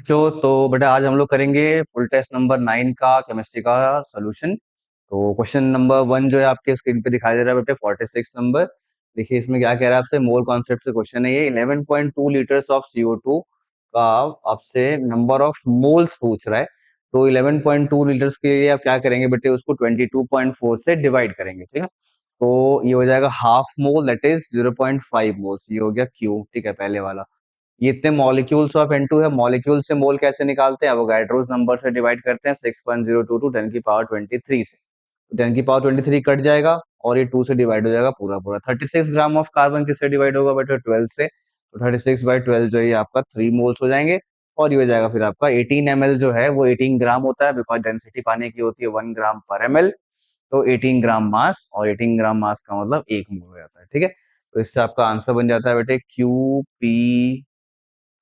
बच्चों, तो बेटा आज हम लोग करेंगे फुल टेस्ट नंबर 9 का केमिस्ट्री का सॉल्यूशन। तो क्वेश्चन नंबर 1 जो है आपके स्क्रीन पे दिखाई दे रहा है बेटे 46 नंबर। देखिए इसमें क्या कह रहा है आपसे, मोल कॉन्सेप्ट से क्वेश्चन है ये। 11.2 लीटर्स ऑफ CO2 का आपसे नंबर ऑफ मोल्स पूछ रहा है। तो 11.2 लीटर्स के लिए आप क्या करेंगे बेटे, उसको 22.4 से डिवाइड करेंगे, ठीक है। तो ये हो जाएगा half mole, that is 0.5 moles. ये हो गया क्यू, ठीक है, पहले वाला। ये इतने मॉलिक्यूल्स ऑफ N2 है। मॉलिक्यूल से मोल कैसे निकालते हैं, एवोगाड्रोस नंबर से डिवाइड करते हैं 6.022 10 की पावर 23 से। 10 की पावर 23 कट जाएगा और ये 2 से डिवाइड हो जाएगा पूरा पूरा। 36 ग्राम ऑफ कार्बन किससे डिवाइड होगा बेटा, 12 से। तो 36/12 जो है ये आपका 3 मोल्स हो जाएंगे। और ये हो जाएगा फिर आपका 18 ml जो है वो 18 ग्राम होता है, बिकॉज डेंसिटी पानी की होती है 1 ग्राम पर ml। तो 18 ग्राम मास, और 18 ग्राम मास का मतलब 1 मोल हो जाता है, ठीक है। तो इससे आपका आंसर बन जाता है बेटे QP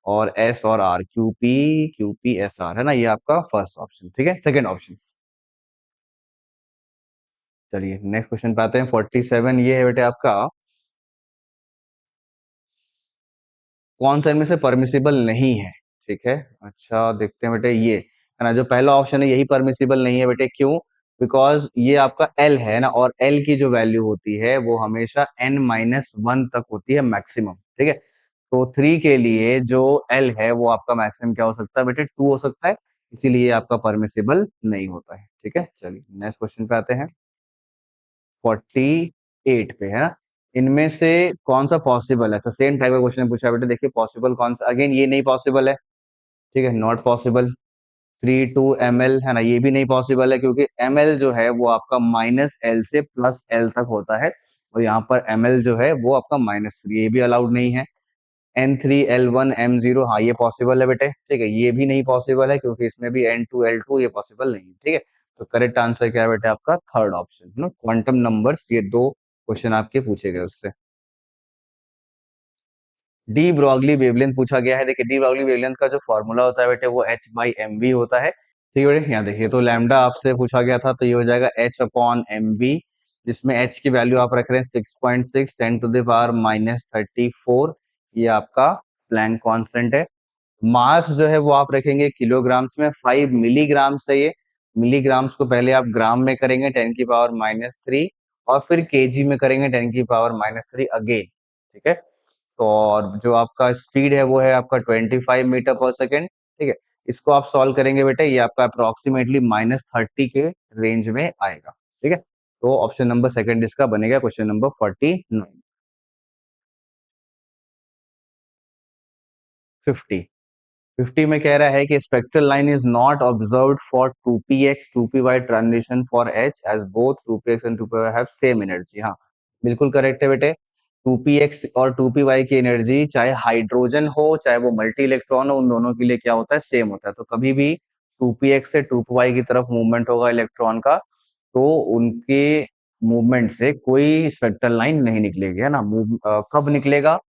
और S और R, QPSR है ना, ये आपका फर्स्ट ऑप्शन, ठीक है। Second option. चलिए नेक्स्ट क्वेश्चन पे आते हैं। 47 ये है बेटे आपका, कौन सा इनमें से परमिसिबल नहीं है, ठीक है। अच्छा देखते हैं बेटे, ये है ना जो पहला ऑप्शन है यही परमिसिबल नहीं है बेटे। क्यों? बिकॉज ये आपका L है ना, और L की जो वैल्यू होती है वो हमेशा N-1 तक होती है मैक्सिमम, ठीक है। तो 3 के लिए जो L है वो आपका मैक्सिमम क्या हो सकता है बेटे, 2 हो सकता है। इसीलिए आपका परमिसिबल नहीं होता है, ठीक है। चलिए नेक्स्ट क्वेश्चन पे आते हैं। 48 पे है ना, इनमें से कौन सा पॉसिबल है। तो सेम टाइप का क्वेश्चन पूछा है बेटे। देखिए पॉसिबल कौन सा, अगेन ये नहीं पॉसिबल है, ठीक है, नॉट पॉसिबल। 3 2 ml है ना, ये भी नहीं पॉसिबल है, क्योंकि ml जो है वो आपका -L से +L तक होता है, और यहाँ पर ml जो है वो आपका -3, ये भी अलाउड नहीं है। N3 L1 M0, हाँ ये पॉसिबल है बेटे, ठीक है। ये भी नहीं पॉसिबल है, क्योंकि इसमें भी N2 L2 ये पॉसिबल नहीं है, ठीक है। तो करेक्ट आंसर क्या है बेटे आपका, थर्ड ऑप्शन है ना, क्वांटम नंबर्स। ये दो क्वेश्चन आपके पूछे गए उससे। डी ब्रॉगली वेवलेंथ पूछा गया है। देखिए डी ब्रॉगली वेवलेंथ का जो फॉर्मूला होता है बेटे वो H/mv होता है, ठीक है बेटे। यहाँ देखिए, तो लैम्डा आपसे पूछा गया था, तो ये हो जाएगा H/mv, जिसमें H की वैल्यू आप रख रहे हैं 6.6 10⁻34। ये आपका प्लैंक कांस्टेंट है। मास जो है वो आप रखेंगे किलोग्राम्स में, 5 मिलीग्राम्स है ये। मिलीग्राम्स को पहले आप ग्राम में करेंगे 10⁻³ और फिर केजी में करेंगे 10⁻³ अगेन, ठीक है। तो और जो आपका स्पीड है वो है आपका 25 मीटर पर सेकेंड, ठीक है। इसको आप सॉल्व करेंगे बेटे, ये आपका अप्रोक्सीमेटली -30 के रेंज में आएगा, ठीक है। तो ऑप्शन नंबर सेकंड इसका बनेगा क्वेश्चन नंबर 49। 50 50 में कह रहा है कि spectral line is not observed for 2px 2py transition for h as both 2px and 2py have same energy. हाँ बिल्कुल करेक्ट है बेटे। 2px और 2py की एनर्जी, चाहे हाइड्रोजन हो चाहे वो मल्टी इलेक्ट्रॉन हो, उन दोनों के लिए क्या होता है, सेम होता है। तो कभी भी 2px से 2py की तरफ मूवमेंट होगा इलेक्ट्रॉन का, तो उनके मूवमेंट से कोई स्पेक्ट्रल लाइन नहीं निकलेगी, है ना। कब निकलेगा,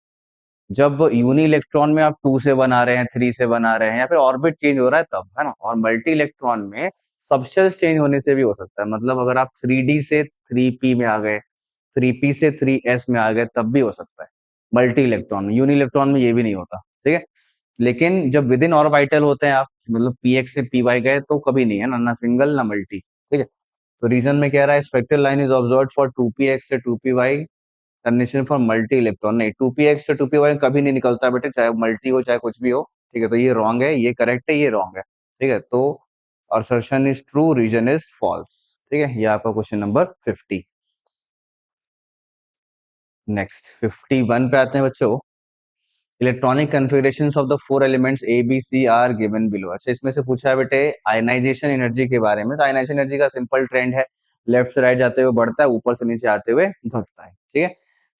जब यूनी इलेक्ट्रॉन में आप 2 से 1 आ रहे हैं, 3 से 1 आ रहे हैं, या फिर ऑर्बिट चेंज हो रहा है तब, है ना। और मल्टी इलेक्ट्रॉन में सबशेल्स चेंज होने से भी हो सकता है, मतलब अगर आप 3D से 3p में आ गए, 3p से 3s में आ गए, तब भी हो सकता है मल्टी इलेक्ट्रॉन में। यूनी इलेक्ट्रॉन में ये भी नहीं होता, ठीक है। लेकिन जब विद इन ऑर्बिटल होते हैं आप, मतलब px से py गए, तो कभी नहीं है ना, ना सिंगल ना मल्टी, ठीक है। तो रीजन में कह रहा है spectral line is observed for 2px से 2py condition for multi electron. नहीं, 2px से 2py कभी नहीं निकलता बेटे, चाहे मल्टी हो चाहे कुछ भी हो, ठीक है। तो ये रॉन्ग है, ये करेक्ट है, ये रॉन्ग है, ठीक है। तो assertion is true, reason is false, ठीक है। ये आपका क्वेश्चन नंबर 50। नेक्स्ट 51 पे आते हैं बच्चों। Electronic configuration of the 4 elements A B C are given below. अच्छा इसमें से पूछा है बेटे आयनाइजेशन एनर्जी के बारे में। तो आयनाइजेशन एनर्जी का सिंपल ट्रेंड है, लेफ्ट से राइट जाते हुए बढ़ता है, ऊपर से नीचे आते हुए घटता है, ठीक है।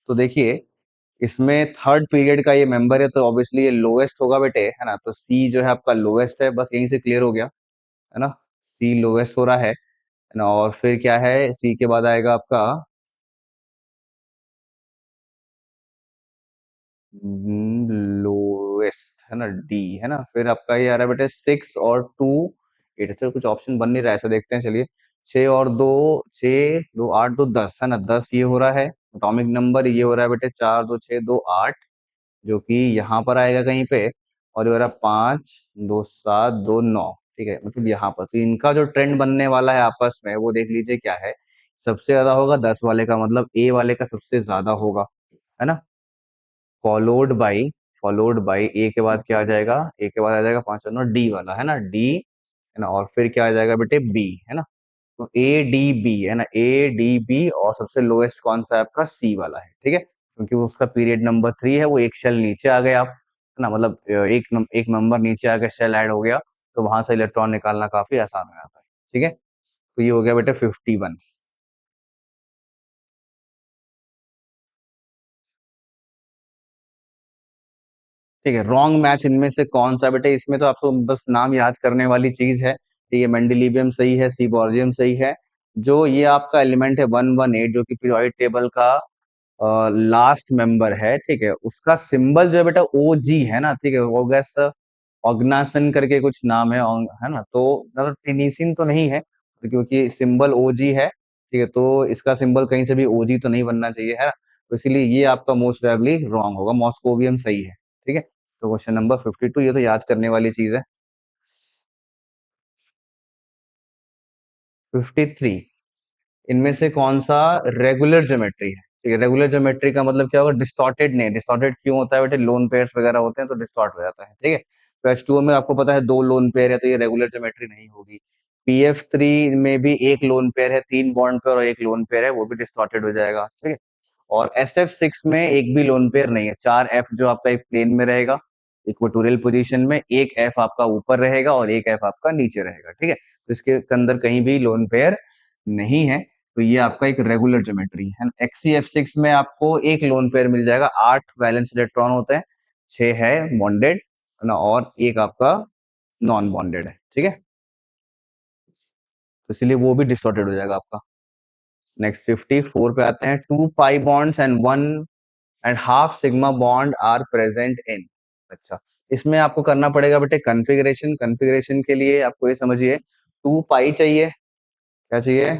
तो देखिए इसमें थर्ड पीरियड का ये मेंबर है, तो ऑब्वियसली ये लोएस्ट होगा बेटे, है ना। तो सी जो है आपका लोएस्ट है, बस यहीं से क्लियर हो गया, है ना। सी लोएस्ट हो रहा है ना। और फिर क्या है, सी के बाद आएगा आपका लोएस्ट, है ना, डी, है ना। फिर आपका ये आ रहा है बेटे 6 और 2 8। अच्छा कुछ ऑप्शन बन नहीं रहा है, ऐसा देखते हैं चलिए। 6 और 2 6 2 8 2 10, है ना, 10 ये हो रहा है। एटॉमिक नंबर ये हो रहा है बेटे 4 2 6 2 8, जो कि यहाँ पर आएगा कहीं पे। और ये हो रहा है 5, 2 7, 2 9। ठीक है, मतलब यहाँ पर तो इनका जो ट्रेंड बनने वाला है आपस में वो देख लीजिए क्या है। सबसे ज्यादा होगा 10 वाले का, मतलब ए वाले का सबसे ज्यादा होगा, है ना। फॉलोड बाई, फॉलोड बाई ए के बाद क्या आ जाएगा, ए के बाद आ जाएगा 5 और 9 डी वाला, है ना, डी, है ना, और फिर क्या आ जाएगा बेटे, बी, है ना। तो ए डी बी, है ना, ए डी बी, और सबसे लोएस्ट कौन सा है आपका, सी वाला है, ठीक है, क्योंकि वो उसका पीरियड नंबर 3 है, वो एक शेल नीचे आ गए आप, है ना, मतलब एक नंबर नीचे आ गया, शेल ऐड हो गया, तो वहां से इलेक्ट्रॉन निकालना काफी आसान हो जाता है, ठीक है। तो ये हो गया बेटे 51। ठीक है, रॉन्ग मैच इनमें से कौन सा बेटे, इसमें तो आपको बस नाम याद करने वाली चीज है। ठीक है, मेंडेलिवियम सही है, सीबोर्जियम सही है। जो ये आपका एलिमेंट है 118, जो कि पीरियोडिक टेबल का लास्ट मेंबर है, ठीक है, उसका सिंबल जो है बेटा ओ जी है ना, ठीक है, ऑगस्ट ऑग्नासन करके कुछ नाम है, है ना, तो मतलब टेनिसिन तो नहीं है, क्योंकि सिंबल ओ जी है, ठीक है, तो इसका सिंबल कहीं से भी ओ जी तो नहीं बनना चाहिए, है ना, तो इसलिए ये आपका मोस्ट प्रोबेबली रॉन्ग होगा, मॉस्कोवियम सही है, ठीक है। तो क्वेश्चन नंबर 52, ये तो याद करने वाली चीज है। 53, इनमें से कौन सा रेगुलर ज्योमेट्री है, ठीक है, रेगुलर ज्योमेट्री का मतलब क्या होगा, डिस्टॉर्टेड नहीं, डिस्टॉर्टेड क्यों होता है बेटे, लोन पेयर्स वगैरह होते हैं तो डिस्टॉर्ट हो जाता है, ठीक है। तो H2O में आपको पता है दो लोन पेयर है, तो ये रेगुलर ज्योमेट्री नहीं होगी। PF3 में भी एक लोन पेयर है, 3 बॉन्ड पेयर और एक लोन पेयर है, वो भी डिस्टॉर्टेड हो जाएगा, ठीक है। और SF6 में एक भी लोन पेयर नहीं है, 4 F जो आपका एक प्लेन में रहेगा इक्वेटोरियल पोजीशन में, एक F आपका ऊपर रहेगा और एक F आपका नीचे रहेगा, ठीक है, तो इसके अंदर कहीं भी लोन पेयर नहीं है। तो ये आपका एक रेगुलर ज्योमेट्री है। XCF6 में आपको एक लोन पेयर मिल जाएगा, 8 वैलेंस इलेक्ट्रॉन होते हैं, 6 है बॉन्डेड, है ना, और एक आपका नॉन बॉन्डेड है, ठीक है, तो इसलिए वो भी डिस्टॉर्टेड हो जाएगा आपका। नेक्स्ट 54 पे आते हैं, 2 pi bonds and 1.5 sigma bond are present in. अच्छा, इसमें आपको करना पड़ेगा बेटे कन्फिग्रेशन, कन्फिग्रेशन के लिए आपको ये समझिए, 2 पाई चाहिए, क्या चाहिए,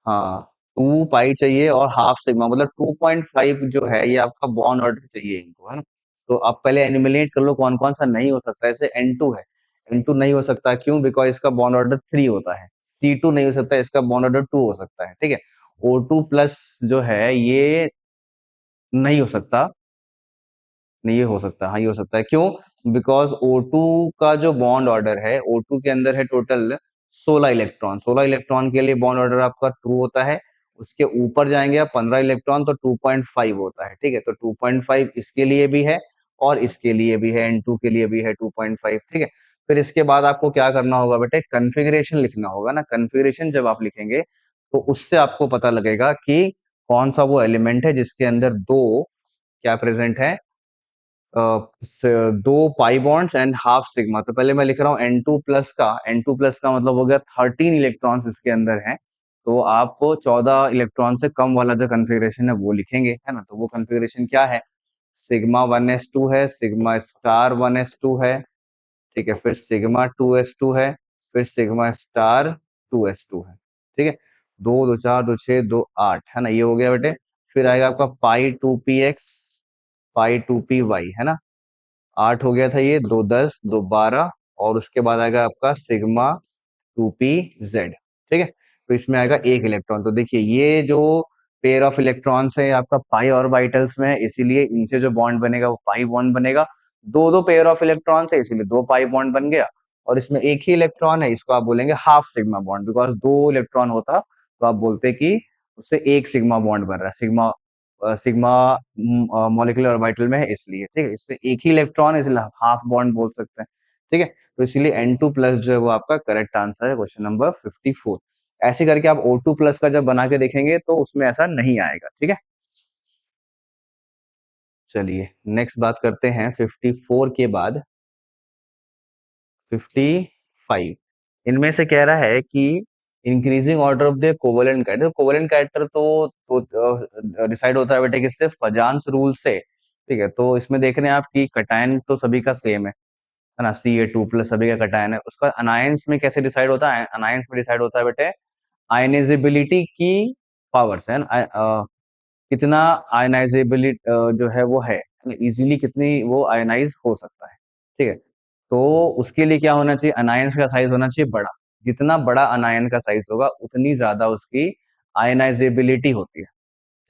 हाँ, 2 पाई चाहिए और हाफ सिग्मा, मतलब 2.5 जो है ये आपका बॉन्ड ऑर्डर चाहिए इनको, है ना। तो आप पहले एनिमिनेट कर लो कौन कौन सा नहीं हो सकता है, जैसे N2 है, N2 नहीं हो सकता, क्यों, बिकॉज इसका बॉन्ड ऑर्डर 3 होता है। C2 नहीं हो सकता, इसका बॉन्ड ऑर्डर 2 हो सकता है, ठीक है। O2 प्लस जो है ये नहीं हो सकता, नहीं ये हो सकता, हाँ ये हो सकता है, क्यों, बिकॉज O2 का जो बॉन्ड ऑर्डर है, O2 के अंदर है टोटल 16 इलेक्ट्रॉन, 16 इलेक्ट्रॉन के लिए बॉन्ड ऑर्डर आपका 2 होता है, उसके ऊपर जाएंगे आप 15 इलेक्ट्रॉन तो 2.5 होता है, ठीक है, तो 2.5 इसके लिए भी है और इसके लिए भी है, N2 के लिए भी है 2.5, ठीक है। फिर इसके बाद आपको क्या करना होगा बेटे, कन्फिग्रेशन लिखना होगा ना, कन्फिग्रेशन जब आप लिखेंगे तो उससे आपको पता लगेगा कि कौन सा वो एलिमेंट है जिसके अंदर दो क्या प्रेजेंट है, 2 pi bonds and half sigma. तो पहले मैं लिख रहा हूँ N2 प्लस का, N2 प्लस का मतलब हो गया 13 इलेक्ट्रॉन्स इसके अंदर हैं, तो आप 14 इलेक्ट्रॉन से कम वाला जो कन्फिग्रेशन है वो लिखेंगे, है ना, तो वो कन्फिग्रेशन क्या है, सिग्मा 1s2 है, सिग्मा स्टार 1s2 है, ठीक है, फिर सिग्मा 2s2 है, फिर सिग्मा स्टार 2s2 है, ठीक है, 2 2 4 2 6 2 8, है ना, ये हो गया बेटे। फिर आएगा आपका पाई 2 px, पाई 2 py, है ना, 8 हो गया था ये, 2 10 2 12, और उसके बाद आएगा आपका सिग्मा 2 p z, ठीक है, तो इसमें आएगा एक इलेक्ट्रॉन। तो देखिए ये जो पेयर ऑफ इलेक्ट्रॉन्स है आपका पाई ऑर्बिटल्स में है, इसीलिए इनसे जो बॉन्ड बनेगा वो पाई बॉन्ड बनेगा, दो दो पेयर ऑफ इलेक्ट्रॉन्स है इसीलिए 2 पाई बॉन्ड बन गया, और इसमें एक ही इलेक्ट्रॉन है, इसको आप बोलेंगे half sigma bond, because 2 electron होता तो आप बोलते कि उससे एक सिग्मा बॉन्ड बन रहा है, सिग्मा सिग्मा मॉलिक्यूलर ऑर्बिटल में है इसलिए, ठीक है, इससे एक ही इलेक्ट्रॉन है इसलिए हाफ बॉन्ड बोल सकते हैं, ठीक है, तो इसलिए N2 प्लस जो है वो आपका करेक्ट आंसर है, क्वेश्चन नंबर 54। ऐसे करके आप O2 प्लस का जब बना के देखेंगे तो उसमें ऐसा नहीं आएगा, ठीक है। चलिए नेक्स्ट बात करते हैं 54 के बाद 55, इनमें से कह रहा है कि increasing order of the covalent character, covalent character तो डिसाइड होता है बेटे किससे, फजान्स रूल से, ठीक है, तो इसमें देख रहे हैं आप कि कटायन तो सभी का सेम है ना, Ca2 प्लस सभी का कटायन है, उसका अनायंस में कैसे डिसाइड होता है, अनायंस में डिसाइड होता है बेटे आयनाइजेबिलिटी की पावर से, है ना, कितना आयनाइजेबिलिटी जो है वो है, इजीली कितनी वो आयनाइज हो सकता है, ठीक है। तो उसके लिए क्या होना चाहिए, अनायंस का साइज होना चाहिए बड़ा। जितना बड़ा अनायन का साइज होगा उतनी ज्यादा उसकी आयनाइजेबिलिटी होती है।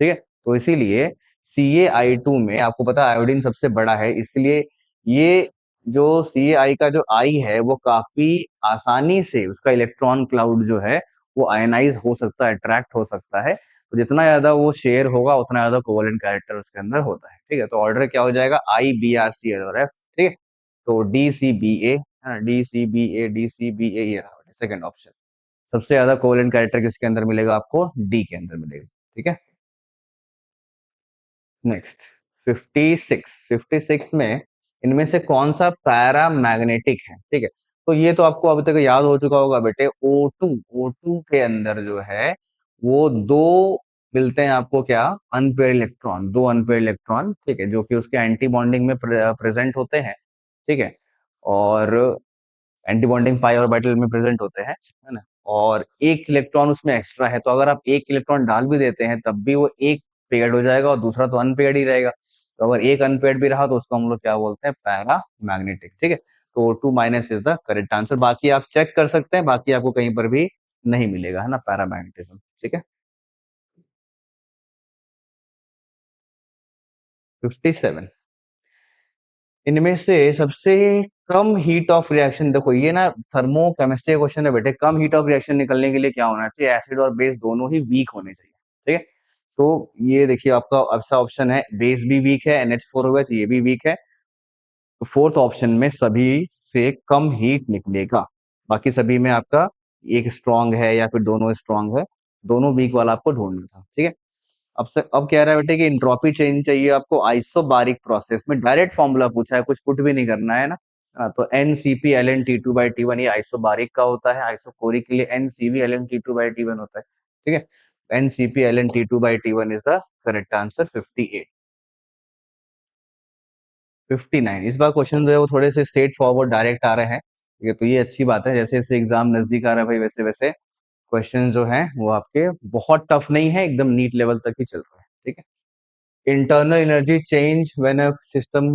ठीक है। तो इसीलिए CaI2 में आपको पता है आयोडीन सबसे बड़ा है, इसलिए ये जो CaI का जो आई है वो काफी आसानी से उसका इलेक्ट्रॉन क्लाउड जो है वो आयनाइज हो सकता है, अट्रैक्ट हो सकता है। तो जितना ज्यादा वो शेयर होगा उतना ज्यादा कोवलेंट कैरेक्टर उसके अंदर होता है। ठीक है। तो ऑर्डर क्या हो जाएगा, IBr, CL और F। ठीक है। तो DCBA, DCBA, ये सेकंड ऑप्शन। सबसे ज्यादा कोवलेंट कैरेक्टर किसके अंदर मिलेगा आपको, डी के अंदर मिलेगा। ठीक है। नेक्स्ट 56 में इनमें से कौन सा पैरामैग्नेटिक है। ठीक है। तो ये तो आपको अभी तक याद हो चुका होगा बेटे, O2 के अंदर जो है वो दो मिलते हैं आपको, क्या, अनपेयर इलेक्ट्रॉन, दो अनपेयर इलेक्ट्रॉन। ठीक है। जो कि उसके एंटी बॉन्डिंग में प्रेजेंट होते हैं। ठीक है। और एंटी बॉन्डिंग पाई ऑर्बिटल में प्रेजेंट होते हैं, है ना। और एक इलेक्ट्रॉन उसमें एक्स्ट्रा है, तो अगर आप एक इलेक्ट्रॉन डाल भी देते हैं तब भी वो एक पेयर्ड हो जाएगा और दूसरा तो अनपेयर्ड ही रहेगा। तो अगर एक अनपेयर्ड भी रहा तो उसको हम लोग क्या बोलते हैं, पैरा मैग्नेटिक। ठीक है। तो O2- is the correct answer. बाकी आप चेक कर सकते हैं, बाकी आपको कहीं पर भी नहीं मिलेगा, है ना, पैरामैग्नेटिज्म। ठीक है। 57, इनमें से सबसे कम हीट ऑफ रिएक्शन, देखो ये ना थर्मो केमिस्ट्री का क्वेश्चन है बेटे, कम हीट ऑफ रिएक्शन निकलने के लिए क्या होना चाहिए, एसिड और बेस दोनों ही वीक होने चाहिए। ठीक है। तो ये देखिए आपका अच्छा ऑप्शन है, बेस भी वीक है, NH4 होगा तो ये भी वीक है। तो फोर्थ ऑप्शन में सभी से कम हीट निकलेगा। बाकी सभी में आपका एक स्ट्रांग है या फिर दोनों स्ट्रांग है, दोनों वीक वाला आपको ढूंढना था। ठीक है। अब कह रहा है बेटे कि इंट्रोपी चेंज चाहिए आपको आइसोबारिक प्रोसेस में, डायरेक्ट फॉर्मूला पूछा है, कुछ पुट भी नहीं करना है ना। हाँ, तो NCP ln T2/T1 ये आइसोबारिक का होता है, आइसोकोरिक के लिए NCV ln T2/T1 होता है। ठीक है। NCP ln T2/T1 is the correct answer. 58। 59, इस बार क्वेश्चन जो है वो थोड़े से स्ट्रेट फॉरवर्ड डायरेक्ट आ रहे हैं। ठीक है। तो ये अच्छी बात है, जैसे जैसे एग्जाम नजदीक आ रहा है भाई वैसे वैसे क्वेश्चन जो हैं वो आपके बहुत टफ नहीं है, एकदम नीट लेवल तक ही चल रहा है। ठीक है। Internal energy change when a system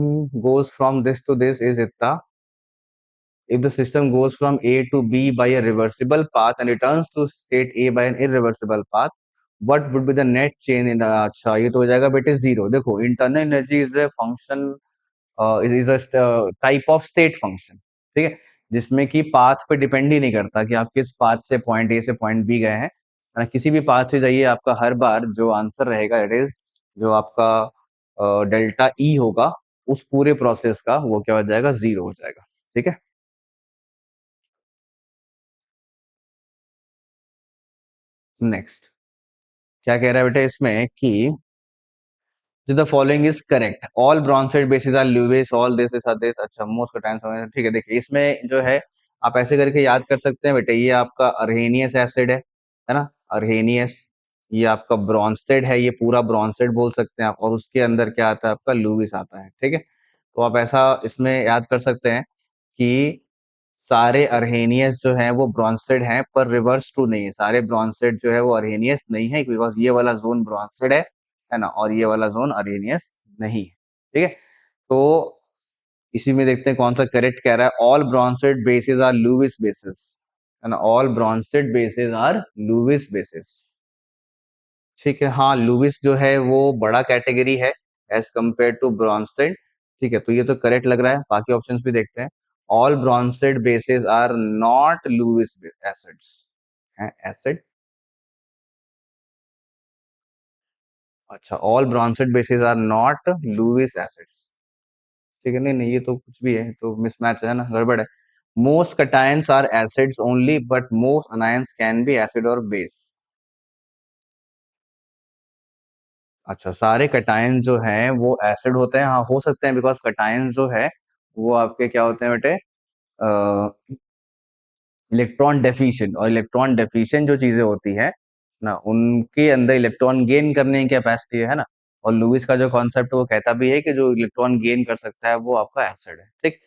goes from this to this is इतना, if the system goes from A to B by a reversible path and returns to state A by an irreversible path, what would be the net change in the, अच्छा ये तो हो जाएगा बेटे zero. देखो internal energy is a function, is a type of state function. ठीक है। जिसमें कि पाथ पे डिपेंड ही नहीं करता कि आप किस पाथ से पॉइंट ए से पॉइंट बी गए हैं, है ना, किसी भी पाथ से जाइए आपका हर बार जो आंसर रहेगा इट इज जो आपका डेल्टा ई होगा उस पूरे प्रोसेस का वो क्या हो जाएगा, जीरो हो जाएगा। ठीक है। नेक्स्ट क्या कह रहा है बेटा इसमें कि the following is correct, all Bronsted bases are Lewis, all this अच्छा मोस्ट का टाइम। ठीक है। देखिए इसमें जो है आप ऐसे करके याद कर सकते हैं बेटा, ये आपका अर्हेनियस एसिड है ना, अर्हेनियस। ये आपका ब्रॉन्स्टेड है, ये पूरा ब्रॉन्स्टेड बोल सकते हैं आप, और उसके अंदर क्या आता है आपका लुइस आता है। ठीक है। तो आप ऐसा इसमें याद कर सकते हैं कि सारे अर्हेनियस जो हैं वो ब्रॉन्स्टेड हैं, पर रिवर्स ट्रू नहीं है, सारे ब्रॉन्स्टेड जो है वो अर्हेनियस नहीं है, बिकॉज ये वाला जोन ब्रॉन्स्टेड है ना, और ये वाला जोन अर्हेनियस नहीं है। ठीक है। तो इसी में देखते हैं कौन सा करेक्ट कह रहा है, all Bronsted bases are Lewis bases, है ना, all Bronsted bases are Lewis bases. ठीक है। हाँ, लुइस जो है वो बड़ा कैटेगरी है एज कंपेयर टू ब्रॉन्स्टेड। ठीक है। तो ये तो करेक्ट लग रहा है, बाकी ऑप्शंस भी देखते हैं। All Bronsted bases are not Lewis acids, हैं एसिड। अच्छा, all Bronsted bases are not Lewis acids. ठीक है। नहीं नहीं, ये तो कुछ भी है, तो मिसमैच है ना, गड़बड़ है। Most cations are acids only but most anions can be acid और बेस। अच्छा, सारे कटायन जो हैं वो एसिड होते हैं, हाँ हो सकते हैं, बिकॉज कटायन जो है वो आपके क्या होते हैं बेटे, इलेक्ट्रॉन डेफिशिएंट, और इलेक्ट्रॉन डेफिशिएंट जो चीजें होती है ना उनके अंदर इलेक्ट्रॉन गेन करने की कैपेसिटी है ना। और लुइस का जो कॉन्सेप्ट वो कहता भी है कि जो इलेक्ट्रॉन गेन कर सकता है वो आपका एसिड है। ठीक।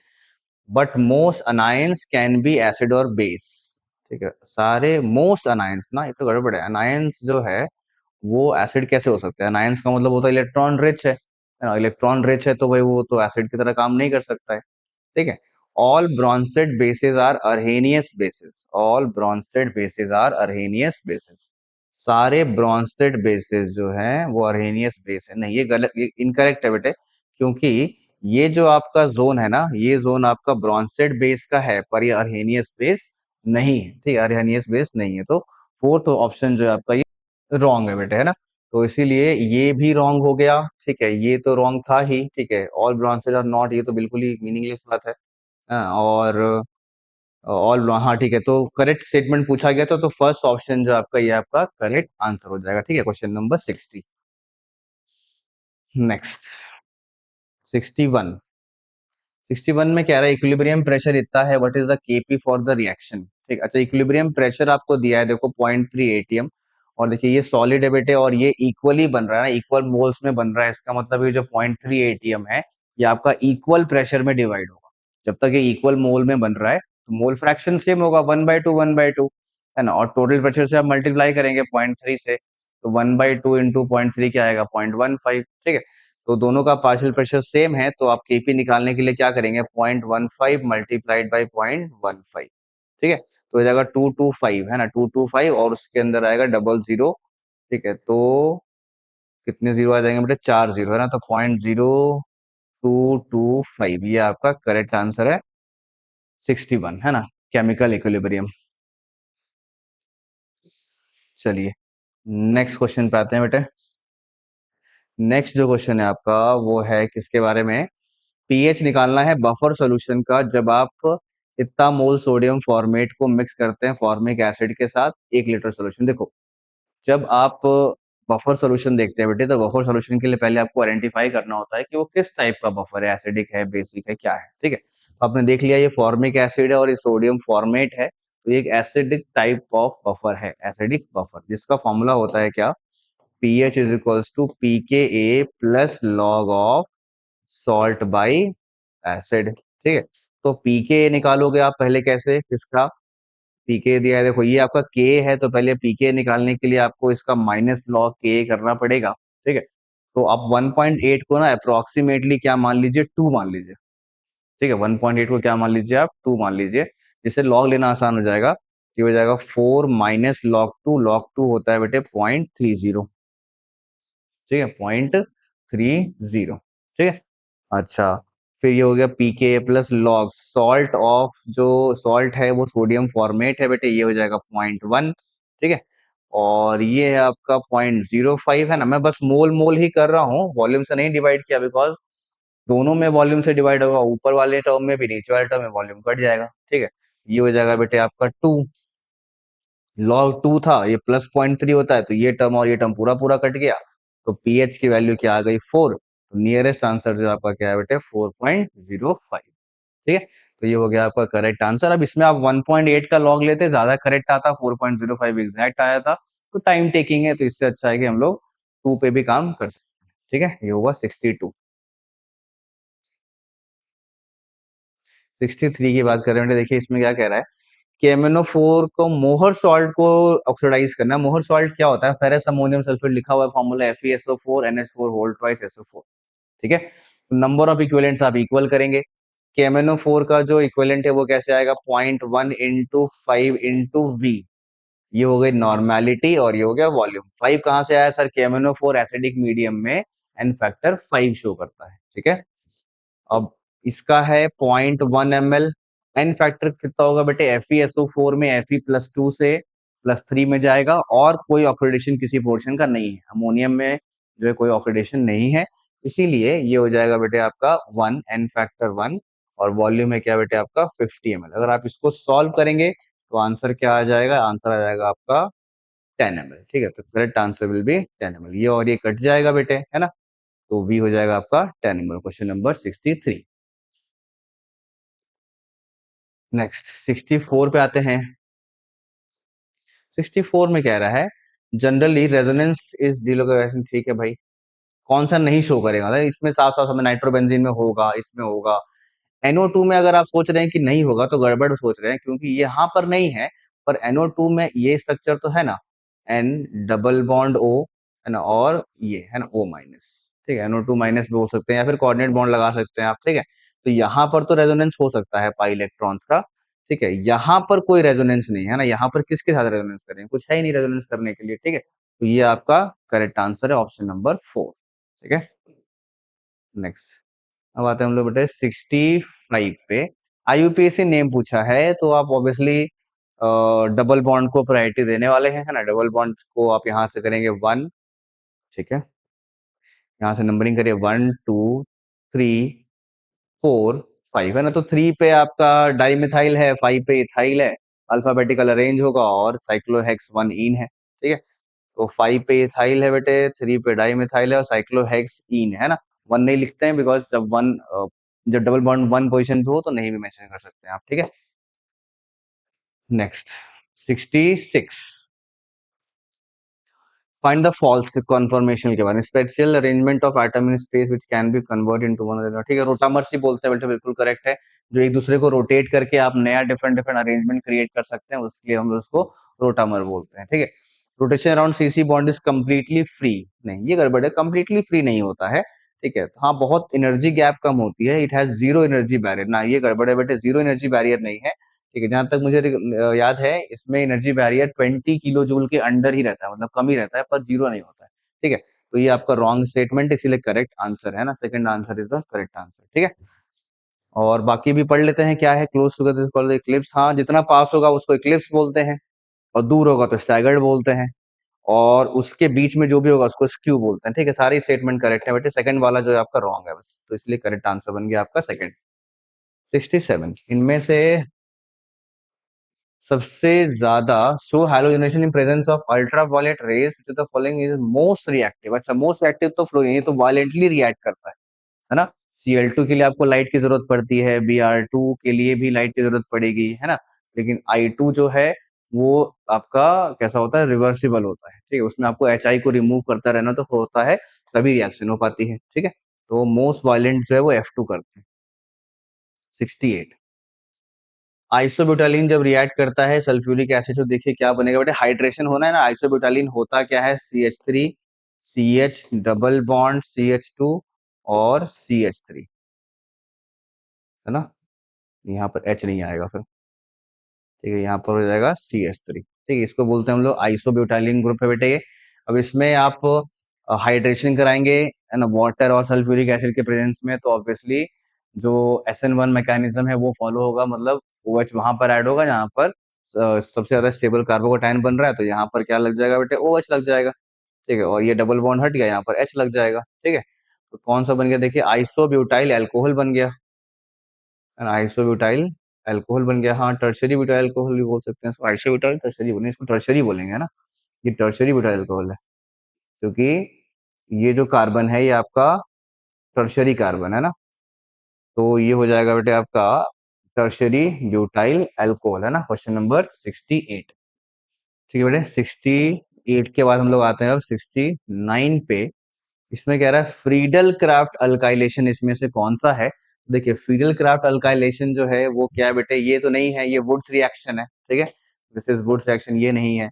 But most anions can be acid और बेस। ठीक है। सारे मोस्ट अनायंस ना, ये तो गड़बड़ है, अनायंस जो है वो एसिड कैसे हो सकता है, अनायंस का मतलब होता है इलेक्ट्रॉन रिच है ना, इलेक्ट्रॉन रिच है तो भाई वो तो एसिड की तरह काम नहीं कर सकता है। ठीक है। All Bronsted bases are Arrhenius bases, all Bronsted bases are Arrhenius bases, सारे ब्रॉन्सेड बेसिस जो हैं वो अर्हेनियस बेस है। नहीं, ये गलत, ये इनकरेक्ट है बेटे, क्योंकि ये जो आपका जोन है ना, ये जोन आपका ब्रॉन्सेड बेस का है, पर ये अर्हेनियस बेस नहीं है। ठीक है, अर्हेनियस बेस नहीं है, तो फोर्थ ऑप्शन जो है आपका ये रॉन्ग है बेटे, है ना। तो इसीलिए ये भी रॉन्ग हो गया। ठीक है, ये तो रॉन्ग था ही। ठीक है, ऑल ब्रॉन्सेड आर नॉट, ये तो बिल्कुल ही मीनिंगलेस बात है। हाँ, और ऑल, हाँ ठीक है, तो करेक्ट स्टेटमेंट पूछा गया था, तो फर्स्ट ऑप्शन जो आपका ये आपका करेक्ट आंसर हो जाएगा। ठीक है, क्वेश्चन नंबर 60। नेक्स्ट 61। 61 में कह रहा है इक्विलिब्रियम प्रेशर इतना है, what is the KP for the reaction. ठीक, अच्छा, इक्विलिब्रियम प्रेशर आपको दिया है, देखो 0.3 एटीएम, और देखिए ये सॉलिड है बेटे, और ये इक्वली बन रहा है ना, इक्वल मोल्स में बन रहा है। इसका मतलब ये जो 0.3 एटीएम है, ये आपका इक्वल प्रेशर में डिवाइड होगा। जब तक ये इक्वल मोल में बन रहा है, तो मोल फ्रैक्शन सेम होगा, 1/2 1/2, है ना। और टोटल प्रेशर से आप मल्टीप्लाई करेंगे 0.3 से, तो 1/2 इंटू 0.3 क्या आएगा, 0.15। ठीक है, तो दोनों का पार्शियल प्रेशर सेम है, तो आप केपी निकालने के लिए क्या करेंगे, 0.15 मल्टीप्लाइड बाई 0.15। ठीक है, तो हो जाएगा 225, है ना, 225, और उसके अंदर आएगा डबल जीरो। ठीक है, तो कितने जीरो आ जाएंगे बेटे, 4 जीरो, है ना, तो 0.0225 ये आपका करेक्ट आंसर है, 61, है ना, केमिकल इक्विलिब्रियम। चलिए नेक्स्ट क्वेश्चन पे आते हैं बेटे। नेक्स्ट जो क्वेश्चन है आपका वो है किसके बारे में, पीएच निकालना है बफर सॉल्यूशन का, जब आप इतना मोल सोडियम फॉर्मेट को मिक्स करते हैं फॉर्मिक एसिड के साथ 1 लीटर सॉल्यूशन। देखो, जब आप बफर सॉल्यूशन देखते हैं बेटे, तो बफर सॉल्यूशन के लिए पहले आपको आइडेंटिफाई करना होता है कि वो किस टाइप का बफर है, एसिडिक है, बेसिक है, क्या है। ठीक है, तो आपने देख लिया ये फॉर्मिक एसिड है और ये सोडियम फॉर्मेट है, तो ये एक एसिडिक टाइप ऑफ बफर है, एसिडिक बफर, जिसका फॉर्मूला होता है क्या, pH is equals to pK plus log of salt by acid. ठीक है, तो पीके निकालोगे आप पहले, कैसे, किसका, पीके दिया है, देखो ये आपका के है, तो पहले पीके निकालने के लिए आपको इसका माइनस लॉग के करना पड़ेगा। ठीक है, तो आप 1.8 को ना अप्रोक्सीमेटली क्या मान लीजिए, 2 मान लीजिए। ठीक है, 1.8 को क्या मान लीजिए आप, 2 मान लीजिए, जिससे लॉग लेना आसान हो जाएगा। ये हो जाएगा 4 - log 2, log 2 होता है बेटे 0.30। ठीक है, 0.30। ठीक है, अच्छा, फिर ये हो गया पीके प्लस लॉग सॉल्ट ऑफ, जो सॉल्ट है वो सोडियम फॉर्मेट है बेटे, ये हो जाएगा 0.1। ठीक है, और ये है आपका 0.05, है ना। मैं बस मोल मोल ही कर रहा हूँ, वॉल्यूम से नहीं डिवाइड किया, बिकॉज दोनों में वॉल्यूम से डिवाइड होगा, ऊपर वाले टर्म में भी नीचे वाले टर्म में वॉल्यूम कट जाएगा। ठीक है, ये हो जाएगा बेटे आपका 2, लॉग 2 था, ये प्लस 0.3 होता है, तो ये टर्म और ये टर्म पूरा पूरा कट गया, तो पीएच की वैल्यू क्या आ गई, 4। तो नियरेस्ट आंसर जो आपका क्या है बेटे, 4.05। ठीक है, तो ये हो गया आपका करेक्ट आंसर। अब इसमें आप 1.8 का लॉग लेते, ज्यादा करेक्ट आता, 4.05 एग्जैक्ट आया था, तो टाइम टेकिंग है, तो इससे अच्छा है कि हम लोग 2 पे भी काम कर सकते हैं। ठीक है, ये होगा 62। 63 की बात कर रहे हैं, देखिए इसमें क्या कह रहा है कि MnO4 को मोहर सॉल्ट को ऑक्सीडाइज करना है। मोहर सॉल्ट क्या होता है, फेरस अमोनियम सल्फेट लिखा हुआ है, formula FeSO4 NH4 whole twice SO4। ठीक है, नंबर ऑफ इक्विवेलेंट्स आप इक्वल करेंगे, कि MnO4 का जो इक्विवेलेंट है वो कैसे आएगा, 0.1 इंटू 5 इंटू वी, ये हो गई नॉर्मेलिटी, और ये हो गया वॉल्यूम। 5 कहाँ से आया सर, कि MnO4 एसिडिक मीडियम में एन फैक्टर 5 शो करता है। ठीक है, अब इसका है 0.1 ml, एन फैक्टर कितना होगा बेटे, FeSO4 में Fe+2 से +3 में जाएगा, और कोई ऑक्सीडेशन किसी पोर्शन का नहीं है, अमोनियम में जो है कोई ऑक्सीडेशन नहीं है, इसीलिए ये हो जाएगा बेटे आपका 1, एन फैक्टर 1, और वॉल्यूम है क्या बेटे आपका 50 ml। अगर आप इसको सॉल्व करेंगे तो आंसर क्या आ जाएगा, आंसर आ जाएगा आपका 10 ml। ठीक है, तो correct answer will be 10 ml, ये और ये कट जाएगा बेटे, है ना, तो वी हो जाएगा आपका 10 ml, क्वेश्चन नंबर 63। नेक्स्ट 64 पे आते हैं। 64 में कह रहा है जनरली रेजोनेंस इज डिलोकराइजेशन। ठीक है भाई, कौन सा नहीं शो करेगा, मतलब इसमें साफ साफ हमें नाइट्रोबेंजीन में होगा, इसमें होगा। NO2 में अगर आप सोच रहे हैं कि नहीं होगा तो गड़बड़ सोच रहे हैं, क्योंकि ये यहाँ पर नहीं है, पर NO2 में ये स्ट्रक्चर तो है ना, N डबल बॉन्ड O, है ना, और ये है ना O माइनस। ठीक है, NO2 माइनस भी बोल सकते हैं, या फिर कोऑर्डिनेट बॉन्ड लगा सकते हैं आप। ठीक है, तो यहाँ पर तो रेजोनेंस हो सकता है पाई इलेक्ट्रॉन्स का, ठीक है, यहाँ पर कोई रेजोनेंस नहीं है ना, यहाँ पर किसके साथ रेजोनेंस करेंगे, कुछ है ही नहीं रेजोनेंस करने के लिए, ठीक है, तो ये आपका करेक्ट आंसर है ऑप्शन नंबर 4, ठीक है। नेक्स्ट, अब आते हैं हम लोग बेटे 65 पे। आईयूपीएसी नेम पूछा है तो आप ऑब्वियसली डबल बॉन्ड को प्रायोरिटी देने वाले हैं, है ना, डबल बॉन्ड को आप यहाँ से करेंगे 1, ठीक है, यहाँ से नंबरिंग करिए 1 2 3 4 5, है ना, तो 3 पे आपका डाइमिथाइल है, 5 पे इथाइल है, अल्फाबेटिकल अरेंज होगा और साइक्लोहेक्स 1 इन है, ठीक है, तो 5 पे इथाइल है बेटे, 3 पे डाइमिथाइल है और साइक्लोहेक्स इन है ना। 1 नहीं लिखते हैं बिकॉज जब डबल बॉन्ड 1 पोजीशन पे हो तो नहीं भी मेंशन कर सकते हैं आप, ठीक है। Next 66, find the false conformation के बारे में, special arrangement of atom in space which can be convert into one another, ठीक है, रोटामर्स ही बोलते हैं बेटे, बिल्कुल करेक्ट है, जो एक दूसरे को रोटेट करके आप नया डिफरेंट डिफरेंट अरेंजमेंट क्रिएट कर सकते हैं, उसलिए हम उसको रोटामर बोलते हैं, ठीक है। Rotation around CC bond is completely free, नहीं ये गड़बड़ है, कम्प्लीटली फ्री नहीं होता है, ठीक है, हाँ बहुत एनर्जी गैप कम होती है, it has zero energy barrier, ना ये गड़बड़ है बेटे, जीरो एनर्जी बैरियर नहीं है, ठीक है, जहां तक मुझे याद है इसमें एनर्जी बैरियर 20 किलो जूल के अंडर ही रहता है, मतलब कम ही रहता है पर जीरो नहीं होता है, ठीक है, तो ये आपका रॉन्ग स्टेटमेंट, इसीलिए करेक्ट आंसर है ना, second answer is the correct answer, ठीक है। और बाकी भी पढ़ लेते हैं, क्या है, क्लोज टुगेदर कॉल्ड इक्लिप्स, हाँ जितना पास होगा उसको इक्लिप्स बोलते हैं, और दूर होगा तो स्टैगर्ड बोलते हैं, और उसके बीच में जो भी होगा उसको स्क्यू बोलते हैं, ठीक है, सारे स्टेटमेंट करेक्ट है बेटे, सेकंड वाला जो है आपका रॉन्ग है बस, तो इसलिए करेक्ट आंसर बन गया आपका सेकंड। 67, इनमें से सबसे ज्यादा show halogenation in presence of ultraviolet rays to the following is most reactive, अच्छा मोस्ट रिएक्टिव तो फ्लोरीन, ये तो वायलेंटली रिएक्ट करता है ना, Cl2 के लिए आपको लाइट की जरूरत पड़ती है, Br2 के लिए भी लाइट की जरूरत पड़ेगी, है ना, लेकिन I2 जो है वो आपका कैसा होता है, रिवर्सिबल होता है, ठीक है, उसमें आपको HI को रिमूव करता रहना तो होता है, तभी रिएक्शन हो पाती है, ठीक है, तो मोस्ट वायलेंट जो है वो F2 करते हैं। 68, आइसोब्यूटालीन जब रिएक्ट करता है सल्फ्यूरिक एसिड तो देखिए क्या बनेगा बेटे, हाइड्रेशन होना है ना, आइसोब्यूटालीन होता क्या है, CH3 CH double bond CH2 और CH3, है ना, यहाँ पर H नहीं आएगा फिर, ठीक है, यहाँ पर हो जाएगा CH3, ठीक है, इसको बोलते हैं हम लोग आइसोब्यूटालीन ग्रुप है बेटे ये। अब इसमें आप हाइड्रेशन कराएंगे है ना, वाटर और सल्फ्यूरिक एसिड के प्रेजेंस में, तो ऑब्वियसली जो SN1 मैकेनिज्म है वो फॉलो होगा, मतलब OH वहां पर ऐड होगा जहां पर सबसे ज्यादा स्टेबल कार्बोकेटाइन बन रहा है, तो यहाँ पर क्या लग जाएगा बेटे, OH लग जाएगा, ठीक है, और ये डबल बॉन्ड हट गया, यहाँ पर H लग जाएगा, ठीक है, तो कौन सा बन गया, देखिए आइसोब्यूटाइल अल्कोहल बन गया, है ना, आइसोब्यूटाइल अल्कोहल बन गया, हाँ टर्शरी ब्यूटाइल अल्कोहल भी बोल सकते हैं इसको, आइसोब्यूटाइल टर्शरी बोलेंगे, इसको टर्शरी बोलेंगे, है ना, ये टर्शरी ब्यूटाइल अल्कोहल है, क्योंकि ये जो कार्बन है ये आपका टर्शरी कार्बन है ना, तो ये हो जाएगा बेटे आपका टर्शरी ब्यूटाइल अल्कोहल, है ना, क्वेश्चन नंबर 68, ठीक है बेटे। 68 के बाद हम लोग आते हैं अब 69 पे, इसमें कह रहा है फ्रीडल क्राफ्ट अल्काइलेशन इसमें से कौन सा है, देखिए फ्रीडल क्राफ्ट अल्काइलेशन जो है वो क्या है बेटे, ये तो नहीं है, ये वुड्स रिएक्शन है, ठीक है, दिस इज वुड्स रिएक्शन, ये नहीं है,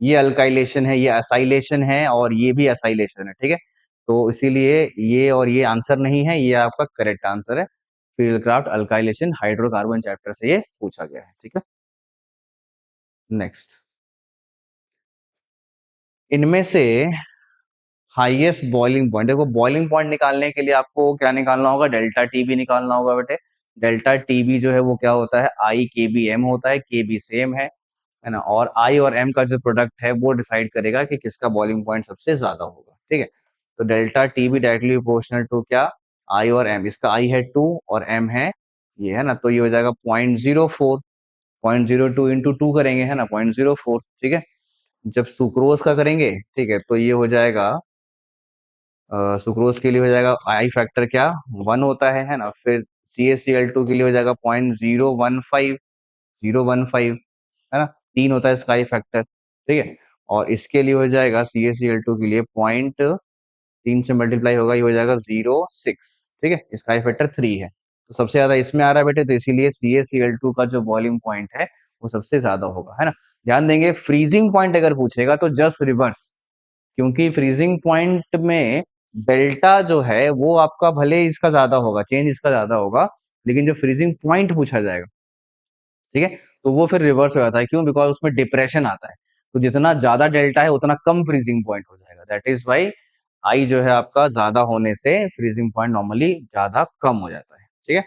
ये अल्काइलेशन है, ये असाइलेशन है और ये भी असाइलेशन है, ठीक है, तो इसीलिए ये और ये आंसर नहीं है, ये आपका करेक्ट आंसर है, Friedel craft alkylation hydrocarbon chapter से ये पूछा गया है, ठीक है। नेक्स्ट, इनमें से हाईएस्ट बॉइलिंग पॉइंट, देखो बॉइलिंग पॉइंट निकालने के लिए आपको क्या निकालना होगा, डेल्टा टीबी निकालना होगा बेटे, डेल्टा टीबी जो है वो क्या होता है, आई के बी एम होता है, के बी सेम है ना, और आई और एम का जो प्रोडक्ट है वो डिसाइड करेगा कि किसका बॉइलिंग पॉइंट सबसे ज्यादा होगा, ठीक है, तो delta TB directly proportional to क्या, आई और एम, इसका आई है 2 और एम है ये, है ना, तो ये हो जाएगा 0.04, 0.02 इंटू 2 करेंगे, है ना, 0.04, ठीक है, जब सुक्रोज का करेंगे, ठीक है, तो ये हो जाएगा सुक्रोज के लिए हो जाएगा आई फैक्टर क्या 1 होता है ना, फिर CaCl2 के लिए हो जाएगा 0.015, 015, है ना, 3 होता है इसका आई फैक्टर, ठीक है, और इसके लिए हो जाएगा CaCl2 के लिए पॉइंट 3 से मल्टीप्लाई होगा, ये हो जाएगा 0.6, ठीक है, इसका आई फैक्टर 3 है, तो सबसे ज्यादा इसमें आ रहा है बेटे, तो इसीलिए CaCl2 का जो बॉइलिंग पॉइंट है वो सबसे ज्यादा होगा, है ना। ध्यान देंगे फ्रीजिंग पॉइंट अगर पूछेगा तो जस्ट रिवर्स, क्योंकि फ्रीजिंग पॉइंट में डेल्टा जो है वो आपका भले इसका ज्यादा होगा, चेंज इसका ज्यादा होगा, लेकिन जो फ्रीजिंग पॉइंट पूछा जाएगा, ठीक है, तो वो फिर रिवर्स हो जाता है। क्यों? बिकॉज उसमें डिप्रेशन आता है, तो जितना ज्यादा डेल्टा है उतना कम फ्रीजिंग पॉइंट हो जाएगा। दैट इज वाई आई जो है आपका ज्यादा होने से फ्रीजिंग पॉइंट नॉर्मली ज्यादा कम हो जाता है। ठीक है,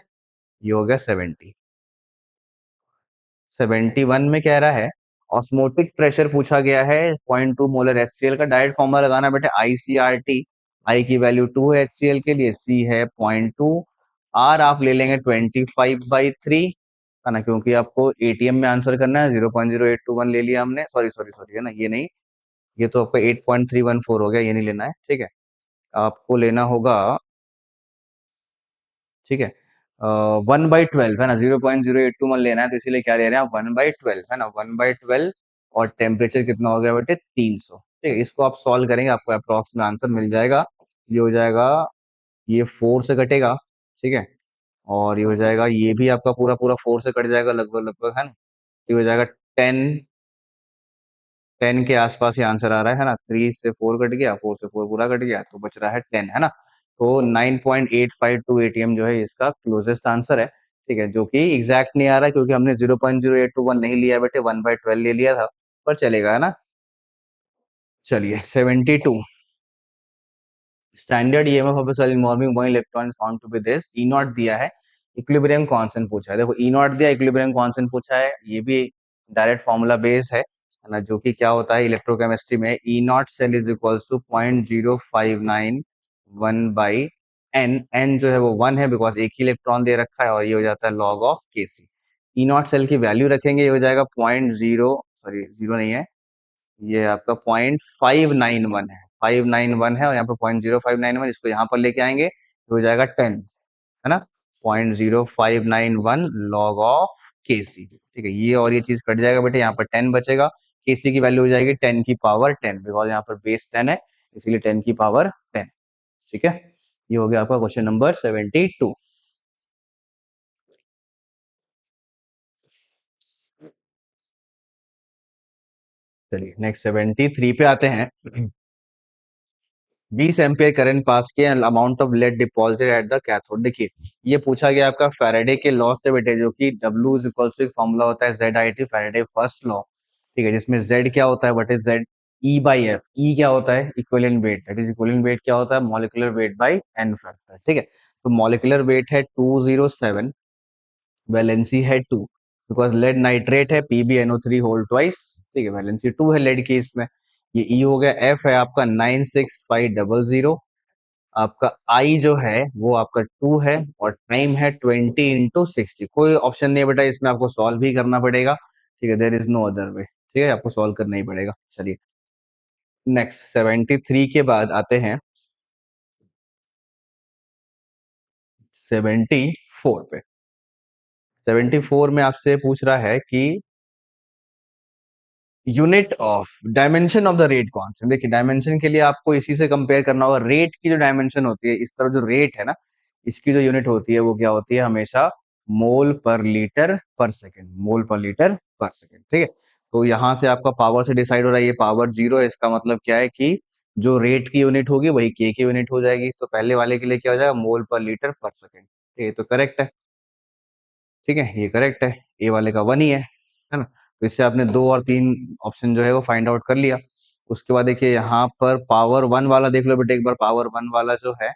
ये हो गया 70। 71 में कह रहा है ऑस्मोटिक प्रेशर पूछा गया है 0.2 मोलर HCl का। डायरेक्ट फॉर्मूला लगाना बेटे, ICRT। आई की वैल्यू 2 है HCl के लिए, C है 0.2, R आप ले लेंगे 25/3, है ना, क्योंकि आपको एटीएम में आंसर करना है। 0.0821 ले लिया हमने, सॉरी सॉरी सॉरी, है ना, ये नहीं, ये तो आपका 8.314 हो गया, ये नहीं लेना है। ठीक है, आपको लेना होगा, ठीक है, 1/12, है ना, 0.0821 लेना है, तो इसीलिए क्या ले रहे हैं आप, 1/12, है ना, 1/12। और टेम्परेचर कितना हो गया बेटे, 300। ठीक है, इसको आप सॉल्व करेंगे, आपको अप्रोक्स में आंसर मिल जाएगा। ये हो जाएगा, ये 4 से कटेगा, ठीक है, और ये हो जाएगा, ये भी आपका पूरा पूरा 4 से कट जाएगा लगभग लगभग, है ना, ये हो जाएगा 10। 10 के आसपास ही आंसर आ रहा है ना, 3 से 4 कट गया, 4 से 4 पूरा कट गया, तो बच रहा है 10, है ना। तो 9.852 एटीएम जो है इसका क्लोजेस्ट आंसर है। ठीक है, जो कि एग्जैक्ट नहीं आ रहा है, क्योंकि हमने 0.0821 नहीं लिया बेटे, 1/12 ले लिया था, पर चलेगा, है ना। चलिए 72, standard EMF of a cell involving one electron found to be this. E naught दिया है, इक्विलिब्रियम कांस्टेंट पूछा है। देखो ई नॉट दिया, इक्विलिब्रियम कांस्टेंट पूछा है, ये भी डायरेक्ट फॉर्मूला बेस है ना, जो कि क्या होता है इलेक्ट्रोकेमिस्ट्री में, E not cell is equals to 0.0591/n। N जो है वो 1 है, बिकॉज एक ही इलेक्ट्रॉन दे रखा है, और ये हो जाता है लॉग ऑफ के सी। ई नॉट सेल की वैल्यू रखेंगे, ये हो जाएगा 0.0, सॉरी जीरो नहीं है, ये आपका 0.591 है, 591 है, और यहाँ पे 0.0591, इसको यहाँ पर लेके आएंगे तो हो जाएगा 10, है ना, 0.0591 लॉग ऑफ के सी। ठीक है, ये और ये चीज कट जाएगा बेटे, यहाँ पर 10 बचेगा, के सी की वैल्यू हो जाएगी 10 की पावर 10, बिकॉज यहाँ पर बेस 10 है, इसीलिए 10 की पावर 10। ठीक है, ये हो गया आपका क्वेश्चन नंबर 72। चलिए नेक्स्ट 73 पे आते हैं। 20 एम्पियर करंट पास किया, amount of lead deposit at the cathode. देखिए, ये पूछा गया आपका फैराडे के लॉ से बेटे, जो कि W इज इक्वल टू, एक फॉर्मूला होता है ZIT, फैराडे फर्स्ट लॉ। ठीक है, जिसमें Z क्या होता है, what is Z, E/F। E क्या होता है, equivalent weight, that is equivalent weight क्या होता है, molecular weight by N factor. ठीक है, तो मॉलिक्यूलर वेट है 207, वैलेंसी है 2, बिकॉज लेड नाइट्रेट है, PbNO3 होल ट्वाइस। ठीक है, वैलेंसी 2 है लेड की इसमें। ये E हो गया, F है आपका 96500, आपका आई जो है वो आपका 2 है, और टाइम है 20 × 60। कोई ऑप्शन नहीं है बेटा इसमें, आपको सॉल्व ही करना पड़ेगा। ठीक है, there is no other way, ठीक है, आपको सॉल्व करना ही पड़ेगा। चलिए नेक्स्ट 73 के बाद आते हैं 74 पे। 74 में आपसे पूछ रहा है कि unit of dimension of the rate constant. देखिए, डायमेंशन के लिए आपको इसी से कंपेयर करना होगा। रेट की जो डायमेंशन होती है, इस तरफ जो रेट है ना, इसकी जो यूनिट होती है वो क्या होती है, हमेशा मोल पर लीटर पर सेकेंड, मोल पर लीटर पर सेकेंड। ठीक है, तो यहाँ से आपका पावर से डिसाइड हो रहा है, ये पावर 0 है, इसका मतलब क्या है कि जो रेट की यूनिट होगी वही के की यूनिट हो जाएगी। तो पहले वाले के लिए क्या हो जाएगा, मोल पर लीटर पर सेकेंड। ठीक है, तो करेक्ट है। ठीक है, ये करेक्ट है, ए वाले का 1 ही है ना। तो इससे आपने 2 और 3 ऑप्शन जो है वो फाइंड आउट कर लिया। उसके बाद देखिए यहाँ पर पावर 1 वाला देख लो बेटे एक बार, पावर 1 वाला जो है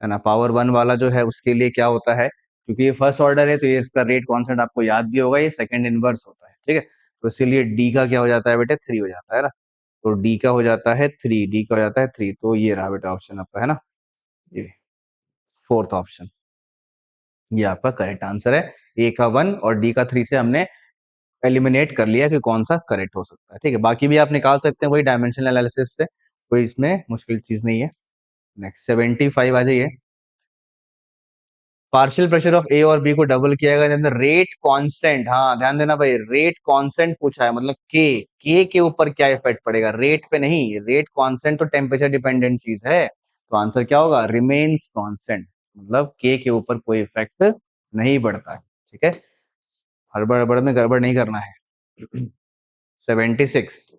ना, पावर 1 वाला जो है उसके लिए क्या होता है, क्योंकि ये फर्स्ट ऑर्डर है तो ये इसका रेट कॉन्सेंट आपको याद भी होगा, ये सेकंड इनवर्स होता है। ठीक है, तो इसीलिए डी का क्या हो जाता है बेटे, 3 हो जाता है ना। तो डी का हो जाता है 3, डी का हो जाता है 3, तो ये रहा बेटा ऑप्शन आपका, है ना, ये फोर्थ ऑप्शन, ये आपका करेक्ट आंसर है। ए का 1 और डी का 3 से हमने एलिमिनेट कर लिया कि कौन सा करेक्ट हो सकता है। ठीक है, बाकी भी आप निकाल सकते हैं वही डायमेंशनल एनालिसिस से, कोई इसमें मुश्किल चीज नहीं है। नेक्स्ट 75 आ जाइए। पार्शियल प्रेशर ऑफ ए और बी को डबल किया गया, रेट कांस्टेंट, हाँ ध्यान देना भाई, रेट कांस्टेंट पूछा है, मतलब के ऊपर क्या इफेक्ट पड़ेगा, रेट पे नहीं। रेट कांस्टेंट तो टेम्परेचर डिपेंडेंट चीज है, तो आंसर क्या होगा, रिमेन्स कांस्टेंट, मतलब के ऊपर कोई इफेक्ट नहीं पड़ता है। ठीक है, हड़बड़ हड़बड़ में गड़बड़ नहीं करना है। 76,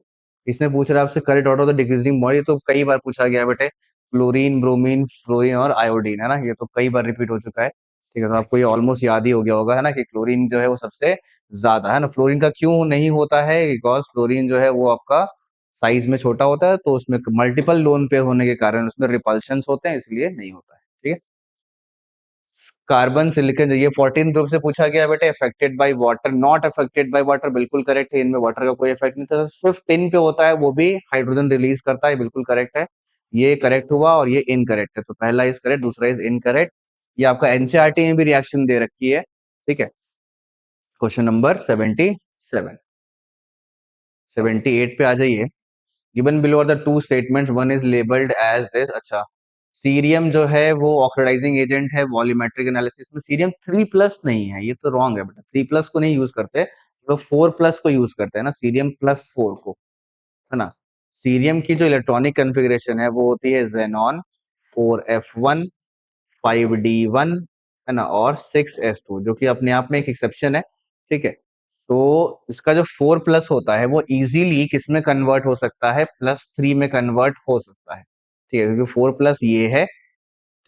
इसने पूछ रहा है आपसे correct order of the decreasing body, तो कई बार पूछा गया बेटे, क्लोरीन, ब्रोमीन, फ्लोरीन और आयोडीन, है ना, ये तो कई बार रिपीट हो चुका है। ठीक है, तो आपको ये ऑलमोस्ट याद ही हो गया होगा, है ना, कि क्लोरीन जो है वो सबसे ज्यादा है ना। फ्लोरीन का क्यों नहीं होता है? बिकॉज फ्लोरीन जो है वो आपका साइज में छोटा होता है, तो उसमें मल्टीपल लोन पेयर होने के कारण उसमें रिपल्शंस होते हैं, इसलिए नहीं होता है। ठीक है। कार्बन सिलिकॉन, ये 14 ग्रुप से पूछा गया बेटे। Affected by water, not affected by water, बिल्कुल करेक्ट है। इनमें वाटर का कोई इफेक्ट नहीं था, सिर्फ टिन पे होता है, वो भी हाइड्रोजन रिलीज करता है, बिल्कुल करेक्ट है। ये करेक्ट हुआ और ये इनकरेक्ट है, तो पहला इज करेक्ट, दूसरा इज इनकरेक्ट। ये आपका एनसीईआरटी में भी रिएक्शन दे रखी है। ठीक है। Question number 77। 78 पे आ जाइए। Given below are the two statements, one is labelled as this. अच्छा, सीरियम जो है वो ऑक्सीडाइजिंग एजेंट है वॉल्यूमेट्रिक एनालिसिस में। सीरियम 3+ नहीं है, ये तो रॉन्ग है बेटा। 3+ को नहीं यूज करते, तो 4+ को यूज करते हैं ना, सीरियम +4 को, है ना। सीरियम की जो इलेक्ट्रॉनिक कॉन्फ़िगरेशन है वो होती है जेनॉन 4f1 5d1, है ना, और 6s2, जो कि अपने आप में एक एक्सेप्शन है। ठीक है। तो इसका जो 4+ होता है वो इजीली किस में कन्वर्ट हो सकता है? +3 में कन्वर्ट हो सकता है। ठीक है, क्योंकि 4+ ये है।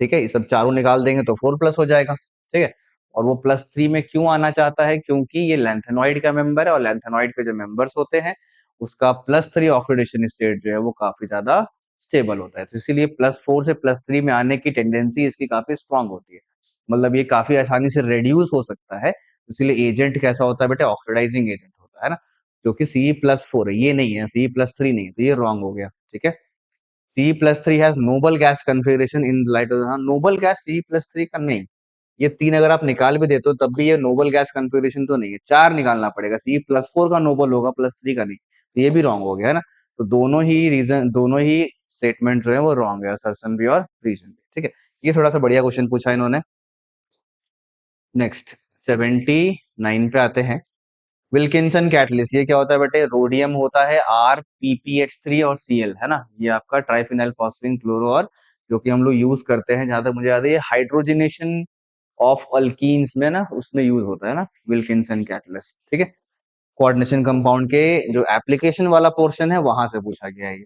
ठीक है, ये सब चारों निकाल देंगे तो 4+ हो जाएगा। ठीक है। और वो +3 में क्यों आना चाहता है? क्योंकि ये लैंथेनॉइड का मेंबर है, और लैंथेनॉइड के जो मेंबर्स होते हैं उसका +3 ऑक्सीडेशन स्टेट जो है वो काफी ज्यादा स्टेबल होता है, तो इसीलिए +4 से +3 में आने की टेंडेंसी इसकी काफी स्ट्रांग होती है। मतलब ये काफी आसानी से रेड्यूस हो सकता है। इसीलिए एजेंट कैसा होता है बेटा? ऑक्सीडाइजिंग एजेंट होता है ना, जो कि Ce+4 है, ये नहीं है, Ce+3 नहीं है, तो ये रॉन्ग हो गया। ठीक है। C+3 has noble gas configuration in light. हाँ, नोबल गैस C+3 का नहीं। ये 3 अगर आप निकाल भी देते हो तब भी ये नोबल गैस कन्फिग्रेशन तो नहीं है, 4 निकालना पड़ेगा। C+4 का नोबल होगा, +3 का नहीं, तो ये भी रॉन्ग हो गया, है ना। तो दोनों ही रीजन, दोनों ही स्टेटमेंट जो है वो रॉन्ग है, असर्शन भी और रीजन भी। ठीक है। ये थोड़ा सा बढ़िया क्वेश्चन पूछा इन्होंने। नेक्स्ट 79 पे आते हैं। विल्किंसन कैटलिस्ट, ये क्या होता है बेटे? रोडियम होता है R, PPH3 और Cl, है ना। ये आपका ट्राइफिनाइल फॉस्फीन क्लोरो, और जो कि हम लोग यूज करते हैं, जहां तक मुझे याद है, ये हाइड्रोजनेशन ऑफ अल्कीन्स में ना, उसमें यूज होता है ना, विल्किंसन कैटलिस्ट। ठीक है। कोऑर्डिनेशन कंपाउंड के जो एप्लीकेशन वाला पोर्शन है वहां से पूछा गया है ये।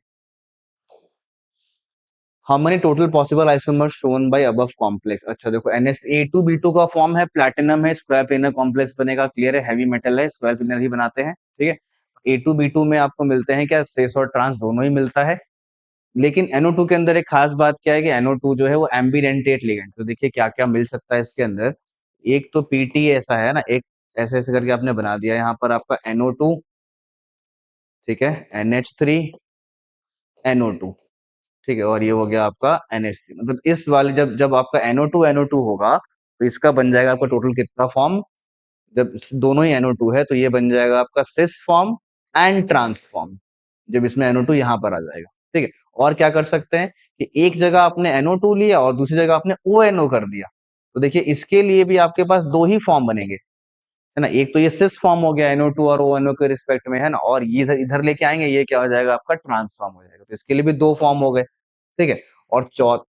How many total possible isomers shown by above complex? अच्छा देखो, Na2B2 का फॉर्म है, प्लैटिनम है, स्क्वायर प्लेनर कॉम्प्लेक्स बनेगा, क्लियर है, हैवी मेटल है, स्क्वायर प्लेनर ही बनाते हैं। ठीक है। A2B2 में आपको मिलते हैं क्या? सेस और ट्रांस दोनों ही मिलता है। लेकिन NO2 के अंदर एक खास बात क्या है कि NO2 जो है वो एम्बिडेंटेट लिगेंड, तो देखिए क्या क्या मिल सकता है इसके अंदर। एक तो PT ऐसा है ना, एक ऐसे ऐसे करके आपने बना दिया, यहाँ पर आपका NO2, ठीक है, NH3, NO2, ठीक है, और ये हो गया आपका NH3। मतलब इस वाले, जब जब आपका NO2 होगा, तो इसका बन जाएगा आपका टोटल कितना फॉर्म? जब दोनों ही NO2 है तो ये बन जाएगा आपका cis form and trans form, जब इसमें NO2 यहाँ पर आ जाएगा। ठीक है। और क्या कर सकते हैं कि एक जगह आपने NO2 लिया और दूसरी जगह आपने ONO कर दिया, तो देखिए इसके लिए भी आपके पास दो ही फॉर्म बनेंगे, है ना। एक तो ये सिस फॉर्म हो गया NO2 और ONO के रिस्पेक्ट में, है ना, और ये इधर इधर लेके आएंगे, ये क्या हो जाएगा आपका? ट्रांसफॉर्म हो जाएगा, तो इसके लिए भी दो फॉर्म हो गए। ठीक है। और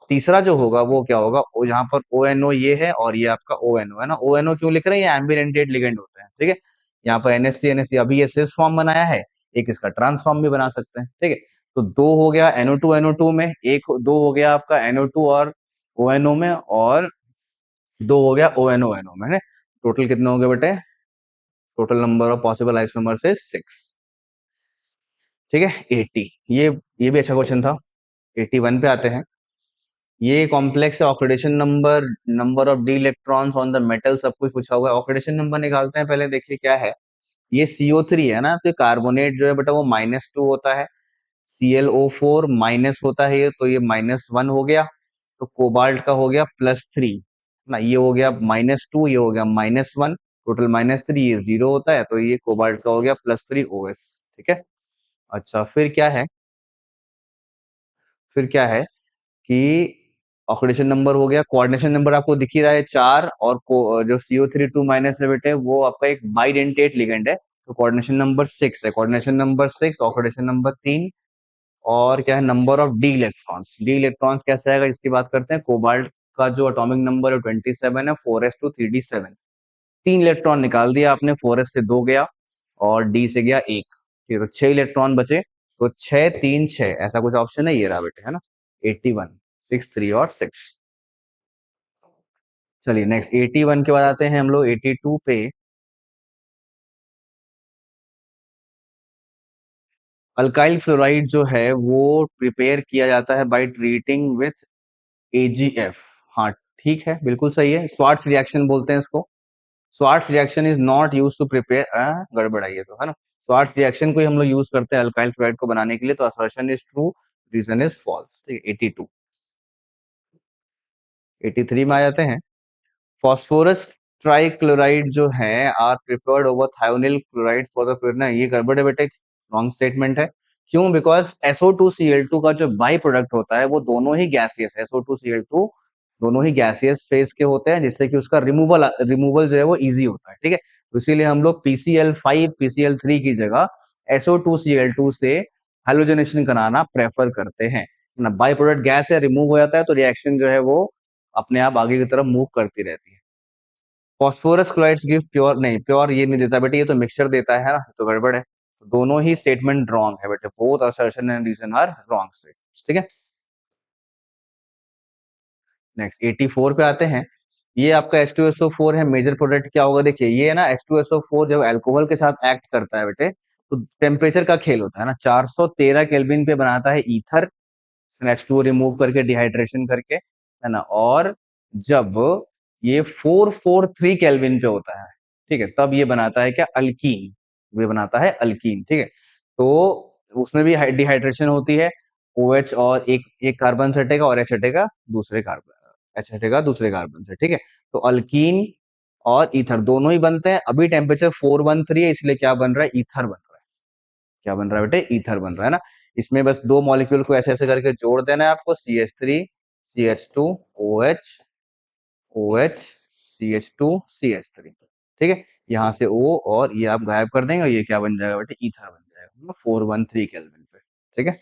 तीसरा जो होगा वो क्या होगा? वो यहाँ पर ONO ये है और ये आपका ONO है ना। ONO क्यों लिख रहे हैं? ये एम्बिडेंटेट लिगेंड होते हैं। ठीक है। यहाँ पर NH3 अभी ये सिस फॉर्म बनाया है, एक इसका ट्रांसफॉर्म भी बना सकते हैं। ठीक है। तो दो हो गया NO2 में, एक दो हो गया आपका NO2 और ONO में, और दो हो गया ONO में, है। टोटल कितने हो गए बेटे? Total number of possible isomers is 6। ठीक है। 80। ये भी अच्छा क्वेश्चन था। 81 पे आते हैं। ये कॉम्प्लेक्स है, oxidation number, number of D electrons on the metal, सब कुछ पूछा हुआ है। ऑक्सीडेशन नंबर निकालते हैं पहले, देखिए क्या है। ये CO3 है ना, तो कार्बोनेट जो है बेटा वो -2 होता है। ClO4 माइनस होता है ये, तो ये -1 हो गया। तो कोबाल्ट का हो गया +3 ना, ये हो गया -2, ये हो गया -1, टोटल -3, ये 0 होता है, तो ये कोबाल्ट का हो गया +3 OS। ठीक है। अच्छा, फिर क्या है कि ऑक्सीडेशन नंबर हो गया, कोऑर्डिनेशन नंबर आपको दिख ही रहा है 4, और जो CO3 2- है बेटे वो आपका एक बाइडेंटेट लिगेंड है, तो कोऑर्डिनेशन नंबर 6 है। कोऑर्डिनेशन नंबर 6, ऑक्सीडेशन नंबर 3, और क्या है? नंबर ऑफ डी इलेक्ट्रॉन्स कैसे आएगा इसकी बात करते हैं। कोबाल्ट का जो एटॉमिक नंबर है 27 है, 4s2 3d7। 3 इलेक्ट्रॉन निकाल दिया आपने, 4s से 2 गया और डी से गया 1, ठीक है, तो 6 इलेक्ट्रॉन बचे। तो 6 3 6 ऐसा कुछ ऑप्शन है, ये रहा बेटे, है ना। 81, 6 3 और 6। चलिए नेक्स्ट 81 के बाद आते हैं हम लोग 82 पे। अल्काइल फ्लोराइड जो है वो प्रिपेयर किया जाता है बाय ट्रीटिंग विथ एजीएफ। हाँ, ठीक है, बिल्कुल सही है, स्वार्ट्स रिएक्शन बोलते हैं इसको। Swarts reaction is not use to prepare, गड़बड़ आई है तो, है ना। स्वार्ट्स रिएक्शन को ही हम लोग यूज करते हैं अल्काइल फ्लोराइड को बनाने के लिए, तो assertion is true, reason is false. ठीक है, 82। 83 में आ जाते हैं। फॉस्फोरस ट्राइक्लोराइड जो है are preferred over thionyl chloride for the pure, ये गड़बड़ है बेटे, रॉन्ग स्टेटमेंट है। क्यों? बिकॉज SO2Cl2 का जो बाई प्रोडक्ट होता है वो दोनों ही गैसियस है, SO2Cl2 दोनों ही गैसियस फेज के होते हैं, जिससे कि उसका रिमूवल रिमूवल जो है वो इजी होता है। ठीक है, तो इसीलिए हम लोग PCl5 PCl3 की जगह SO2Cl2 से हेलोजनेशन कराना प्रेफर करते हैं ना। बाई प्रोडक्ट गैस है, रिमूव हो जाता है, तो रिएक्शन जो है वो अपने आप आगे की तरफ मूव करती रहती है। फॉस्फोरस क्लोराइड्स गिव प्योर, नहीं प्योर ये नहीं देता बेटे, ये तो मिक्सचर देता है ना, तो गड़बड़ है। तो दोनों ही स्टेटमेंट रॉन्ग है बेटे, both assertion and reason are wrong statements. ठीक है, नेक्स्ट 84 पे आते हैं। ये आपका H2SO4 है, मेजर प्रोडक्ट क्या होगा? देखिए ये है ना, H2SO4 जब अल्कोहल के साथ एक्ट करता है बेटे, तो टेम्परेचर का खेल होता है ना, 413 केल्विन पे बनाता है ईथर, H2O रिमूव करके डिहाइड्रेशन करके, है ना। और जब ये 443 केल्विन पे होता है, ठीक है, तब ये बनाता है क्या? अल्कीन। ये बनाता है अल्कीन। ठीक है, तो उसमें भी डिहाइड्रेशन होती है, OH और एक एक कार्बन से हटेगा और H हटेगा दूसरे कार्बन, H हटेगा दूसरे कार्बन से। ठीक है, तो अल्कीन और ईथर दोनों ही बनते हैं। अभी टेम्परेचर 413 है, इसलिए क्या बन रहा है? ईथर बन रहा है। क्या बन रहा है बेटे? ईथर बन रहा है ना। इसमें बस दो मॉलिक्यूल को ऐसे ऐसे करके जोड़ देना है आपको, CH3 CH2 OH OH CH2 CH3। ठीक है, यहाँ से O और ये आप गायब कर देंगे और ये क्या बन जाएगा बेटे? ईथर बन जाएगा 413 केल्विन पे। ठीक है,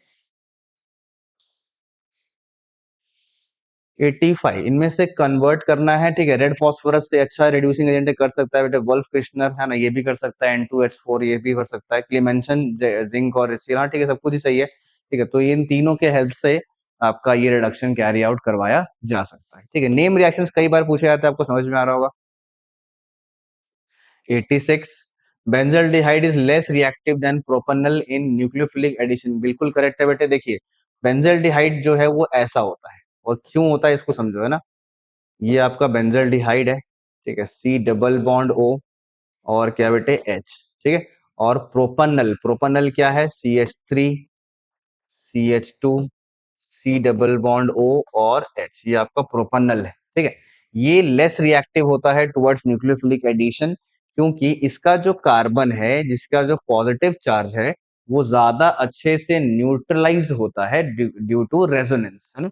85 इनमें से कन्वर्ट करना है। ठीक है, रेड फॉस्फोरस से अच्छा रिड्यूसिंग एजेंट कर सकता है बेटे वल्फ कृष्णर, है ना, ये भी कर सकता है, N2H4 ये भी कर सकता है, क्लीमेंशन जिंक और स्टील, हाँ ठीक है, सब कुछ ही सही है। ठीक है, तो इन तीनों के हेल्प से आपका ये रिडक्शन कैरी आउट करवाया जा सकता है। ठीक है, नेम रिएक्शंस कई बार पूछे जाते हैं, आपको समझ में आ रहा होगा। 86 benzaldehyde is less reactive than propanal in nucleophilic addition, बिल्कुल करेक्ट है बेटे। देखिए बेंजल्डिहाइड जो है वो ऐसा होता है, और क्यों होता है इसको समझो, है ना। ये आपका बेंजल्डिहाइड है, ठीक है, C डबल बॉन्ड O और क्या बेटे? H। ठीक है, और प्रोपनल, प्रोपनल क्या है? CH3 CH2 C double bond O और H, ये आपका प्रोपनल है। ठीक है, ये लेस रिएक्टिव होता है टुवर्ड्स न्यूक्लियोफिलिक एडिशन, क्योंकि इसका जो कार्बन है, जिसका जो पॉजिटिव चार्ज है, वो ज्यादा अच्छे से न्यूट्रलाइज होता है ड्यू टू रेजोनेंस, है ना।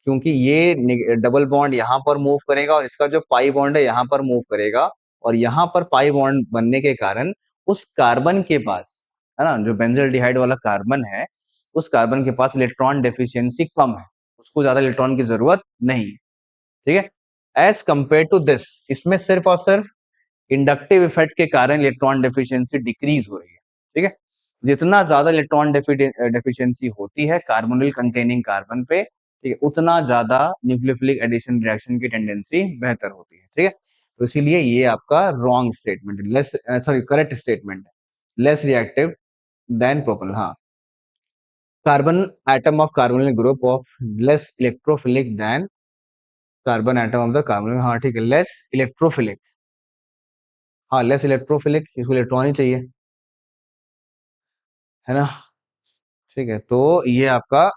क्योंकि ये डबल बॉन्ड यहाँ पर मूव करेगा और इसका जो पाई बॉन्ड है यहाँ पर मूव करेगा, और यहाँ पर पाई बॉन्ड बनने के कारण उस कार्बन के पास, है ना, जो बेंजल्डिहाइड वाला कार्बन है, उस कार्बन के पास इलेक्ट्रॉन डेफिशिएंसी कम है, उसको ज्यादा इलेक्ट्रॉन की जरूरत नहीं है। ठीक है, एज कंपेयर टू दिस, इसमें सिर्फ और सिर्फ इंडक्टिव इफेक्ट के कारण इलेक्ट्रॉन डेफिशिएंसी डिक्रीज हो रही है। ठीक है, जितना ज्यादा इलेक्ट्रॉन डेफिशिएंसी होती है कार्बोनिल कंटेनिंग कार्बन पे, ठीक है, उतना ज्यादा न्यूक्लियोफिलिक एडिशन रिएक्शन की टेंडेंसी बेहतर होती है। ठीक है, तो इसीलिए ये आपका wrong statement, less sorry correct statement है, लेस रिएक्टिव देन प्रोपेनॉल। हाँ, carbon atom of carbonyl group of less electrophilic than carbon atom of the carbonyl, हाँ ठीक है, लेस इलेक्ट्रोफिलिक, हाँ लेस इलेक्ट्रोफिलिक, इसको इलेक्ट्रॉन ही चाहिए, है ना। ठीक है, तो ये आपका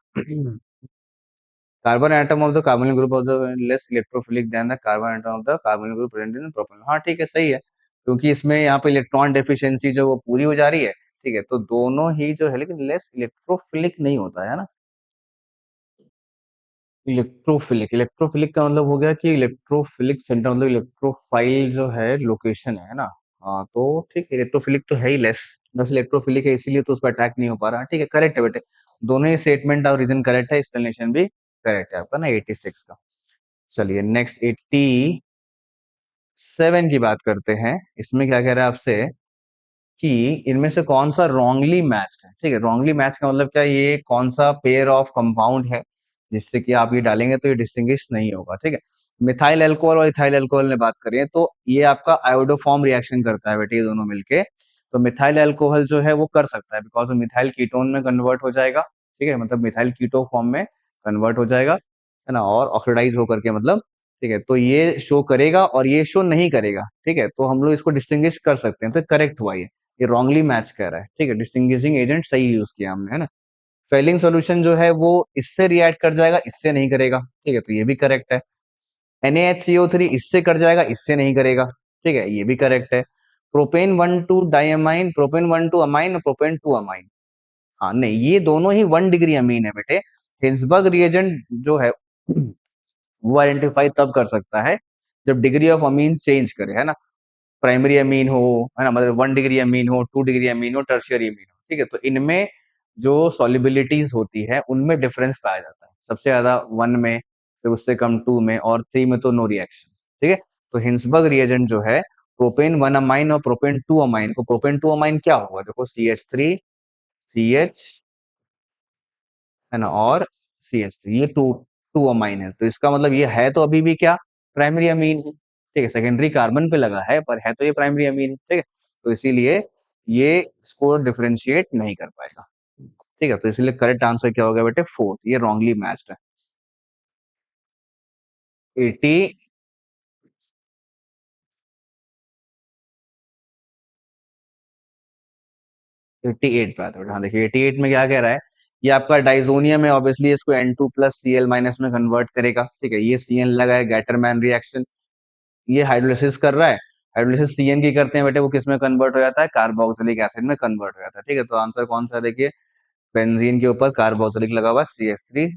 carbon atom of the carbonyl group of the less electrophilic than the carbon atom of the carbonyl group present in propanal, हाँ ठीक है, सही है, क्योंकि इसमें यहाँ पे इलेक्ट्रॉन डेफिशिएंसी जो वो पूरी हो जा रही है। ठीक है, तो दोनों ही जो है, लेकिन लेस इलेक्ट्रोफिलिक नहीं होता है ना। इलेक्ट्रोफिलिक, इलेक्ट्रोफिलिक का मतलब हो गया कि इलेक्ट्रोफिलिक सेंटर, मतलब इलेक्ट्रोफाइल जो है लोकेशन है ना। हाँ तो ठीक है, इलेक्ट्रोफिलिक तो है ही लेस, बस इलेक्ट्रोफिलिक है इसीलिए तो उस पर अटैक नहीं हो पा रहा। ठीक है, करेक्ट है बेटे, दोनों ही स्टेटमेंट और रीजन करेक्ट है, एक्सप्लेनेशन भी करेक्ट है आपका ना 86 का। चलिए नेक्स्ट 87 की बात करते हैं। इसमें क्या कह रहा है आपसे कि इनमें से कौन सा रॉन्गली मैच्ड है। ठीक है, रॉन्गली मैच का मतलब क्या? ये कौन सा पेयर ऑफ कंपाउंड है जिससे कि आप ये डालेंगे तो ये डिस्टिंग्विश नहीं होगा। ठीक है, मिथाइल अल्कोहल और इथाइल अल्कोहल ने बात करी है, तो ये आपका आयोडोफॉर्म रिएक्शन करता है बेटे, ये दोनों मिलके। तो मिथाइल अल्कोहल जो है वो कर सकता है, बिकॉज वो मिथाइल कीटोन में कन्वर्ट हो जाएगा, ठीक है, मतलब मिथाइल कीटो फॉर्म में कन्वर्ट हो जाएगा, है ना, और ऑक्सीडाइज होकर के, मतलब, ठीक है, तो ये शो करेगा और ये शो नहीं करेगा, ठीक है, तो हम लोग इसको डिस्टिंग्विश कर सकते हैं, तो करेक्ट हुआ ये रॉन्गली मैच कर रहा है, ठीक है, डिस्टिंग्विशिंग एजेंट सही यूज किया हमने, है ना। फेलिंग सॉल्यूशन जो है वो इससे रिएक्ट कर जाएगा, इससे नहीं करेगा, ठीक है, तो ये भी करेक्ट है। NaHCO3 इससे कट जाएगा, इससे नहीं करेगा, ठीक है, ये भी करेक्ट है। Propane 1 2 diamine, propane 1 2 amine, propane 2 amine, हाँ नहीं, ये दोनों ही 1 डिग्री अमीन है बेटे। हिंसबर्ग रिएजेंट जो है वो आइडेंटिफाई तब कर सकता है जब डिग्री ऑफ अमीन चेंज करे, है ना, प्राइमरी अमीन हो, है ना, मतलब 1 डिग्री अमीन हो, 2 डिग्री अमीन हो, टर्शियरी अमीन हो, ठीक है, तो इनमें जो सॉलिबिलिटीज होती है उनमें डिफरेंस पाया जाता है, सबसे ज्यादा 1 में, फिर उससे कम 2 में, और 3 में तो नो रिएक्शन, ठीक है। तो हिंसबर्ग रिएजेंट जो है प्रोपेन 1 अमाइन और प्रोपेन 2 अमाइन को, प्रोपेन 2 अमाइन क्या होगा, देखो CH3 CH, है ना, और CH3, ये टू अमाइन है, तो इसका मतलब ये है तो अभी भी क्या, प्राइमरी अमीन है, ठीक है, सेकेंडरी कार्बन पे लगा है पर है तो ये प्राइमरी अमीन है, ठीक है, तो इसीलिए ये इसको डिफरेंशिएट नहीं कर पाएगा, ठीक है, तो इसलिए करेक्ट आंसर क्या होगा बेटे, फोर्थ, ये रॉन्गली मैच्ड है। 80, 88 पे आता है, हाँ देखिए 88 में क्या कह रहा है, ये आपका डाइजोनियम है, ऑब्वियसली इसको N2 + Cl- में कन्वर्ट करेगा, ठीक है, ये Cn लगा है, गैटरमैन रिएक्शन, ये हाइड्रोलिसिस कर रहा है, हाइड्रोलिसिस Cn की करते हैं बेटे, वो किस में कन्वर्ट हो जाता है, कार्बोक्सिलिक एसिड में कन्वर्ट हो जाता है, ठीक है, तो आंसर कौन सा है, देखिए बेंजीन के ऊपर कार्बोक्सिलिक लगा हुआ, CH3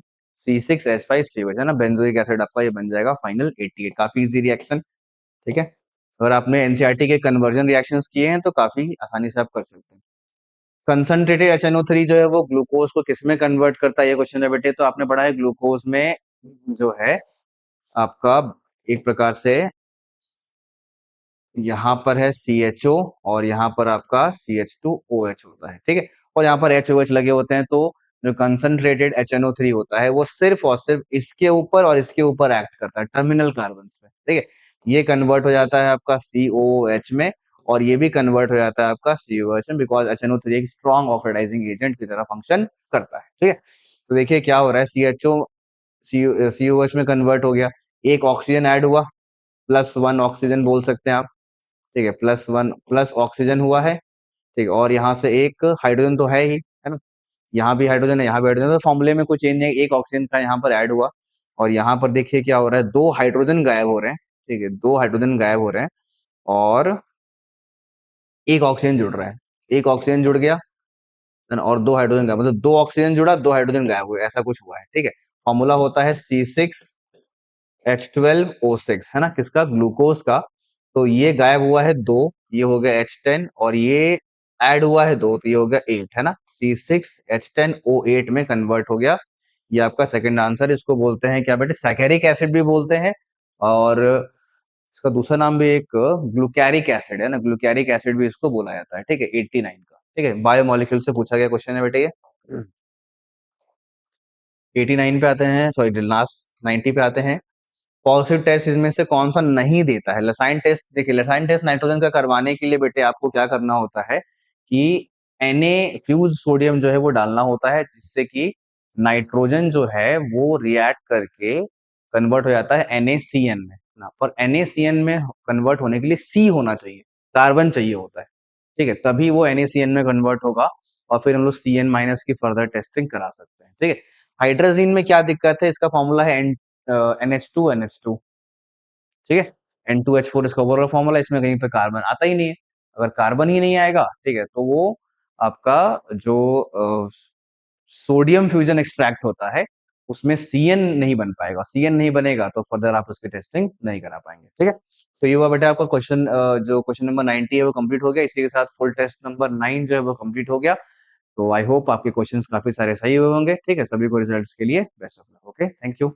C6H5 है ना, बेंजोइक एसिड आपका ये बन जाएगा फाइनल 88, काफी इजी रिएक्शन, ठीक है। अगर आपने एनसीईआरटी के कन्वर्जन रिएक्शंस किए हैं तो काफी आसानी से आप कर सकते हैं। कंसंट्रेटेड HNO3 जो है वो ग्लूकोज को किस में कन्वर्ट करता है, ये क्वेश्चन है बेटे, तो आपने पढ़ा है ग्लूकोज में जो है आपका एक प्रकार से यहाँ पर है CHO और यहाँ पर आपका CH2OH होता है, ठीक है, और यहाँ पर HOH लगे होते हैं, तो जो कंसंट्रेटेड HNO3 होता है वो सिर्फ और सिर्फ इसके ऊपर और इसके ऊपर एक्ट करता है, टर्मिनल कार्बन पे, ठीक है, ये कन्वर्ट हो जाता है आपका COOH में, और ये भी कन्वर्ट हो जाता है आपका COH में, बिकॉज HNO3 एक स्ट्रॉन्ग ऑक्सीडाइजिंग एजेंट की तरह फंक्शन करता है, ठीक है। तो देखिए क्या हो रहा है, COH में कन्वर्ट हो गया, एक ऑक्सीजन ऐड हुआ, +1 ऑक्सीजन बोल सकते हैं आप, ठीक है, +1 प्लस ऑक्सीजन हुआ है, ठीक है, और यहाँ से एक हाइड्रोजन तो है ना, यहाँ भी हाइड्रोजन है, यहाँ भी हाइड्रोजन है, तो फॉर्मूले में कुछ चेंज नहीं, एक ऑक्सीजन का यहाँ पर ऐड हुआ, और यहाँ पर देखिए क्या हो रहा है, दो हाइड्रोजन गायब हो रहे हैं, ठीक है, दो हाइड्रोजन गायब हो रहे हैं, और एक ऑक्सीजन जुड़ रहा है, एक ऑक्सीजन जुड़ गया, है ना, और दो हाइड्रोजन गायब, मतलब दो ऑक्सीजन जुड़ा, दो हाइड्रोजन गायब हुए, ऐसा कुछ हुआ है, ठीक है। फॉर्मूला होता है C6H12O6, है ना, किसका, ग्लूकोज का, तो ये गायब हुआ है दो, ये हो गया H10, और ये ऐड हुआ है दो, तो ये हो गया 8, है ना, C6H10O8 में कन्वर्ट हो गया, ये आपका सेकंड आंसर, इसको बोलते हैं क्या बेटे, सैकेरिक एसिड भी बोलते हैं, और इसका दूसरा नाम भी एक ग्लूकैरिक एसिड है ना, ग्लूकैरिक एसिड भी इसको बोला जाता है, ठीक है, 89 का, ठीक है, बायोमोलिक्यूल से पूछा गया क्वेश्चन है बेटे ये। 89 पे आते हैं, सॉरी लास्ट 90 पे आते हैं। पॉजिटिव टेस्ट इसमें से कौन सा नहीं देता है, लसाइन टेस्ट, देखिए लसाइन टेस्ट नाइट्रोजन का करवाने के लिए बेटे आपको क्या करना होता है कि Na फ्यूज सोडियम जो है वो डालना होता है, जिससे कि नाइट्रोजन जो है वो रिएक्ट करके कन्वर्ट हो जाता है NaCN में ना, पर NaCN में कन्वर्ट होने के लिए C होना चाहिए, कार्बन चाहिए होता है, ठीक है, तभी वो NaCN में कन्वर्ट होगा, और फिर हम लोग CN- की फर्दर टेस्टिंग करा सकते हैं, ठीक है। हाइड्रोजीन में क्या दिक्कत है, इसका फॉर्मूला है NH2NH2, ठीक है, N2H4 इसका ओवरऑल फॉर्मूला, इसमें कहीं पे कार्बन आता ही नहीं है, अगर कार्बन ही नहीं आएगा, ठीक है, तो वो आपका जो सोडियम फ्यूजन एक्सट्रैक्ट होता है उसमें CN नहीं बन पाएगा, CN नहीं बनेगा तो फर्दर आप उसकी टेस्टिंग नहीं करा पाएंगे, ठीक है। तो ये हुआ बेटा आपका क्वेश्चन, जो क्वेश्चन नंबर 90 है वो कंप्लीट हो गया, इसी के साथ फुल टेस्ट नंबर 9 जो है वो कंप्लीट हो गया। तो आई होप आपके क्वेश्चंस काफी सारे सही हुए होंगे, ठीक है, सभी को रिजल्ट्स के लिए best of luck, okay, thank you.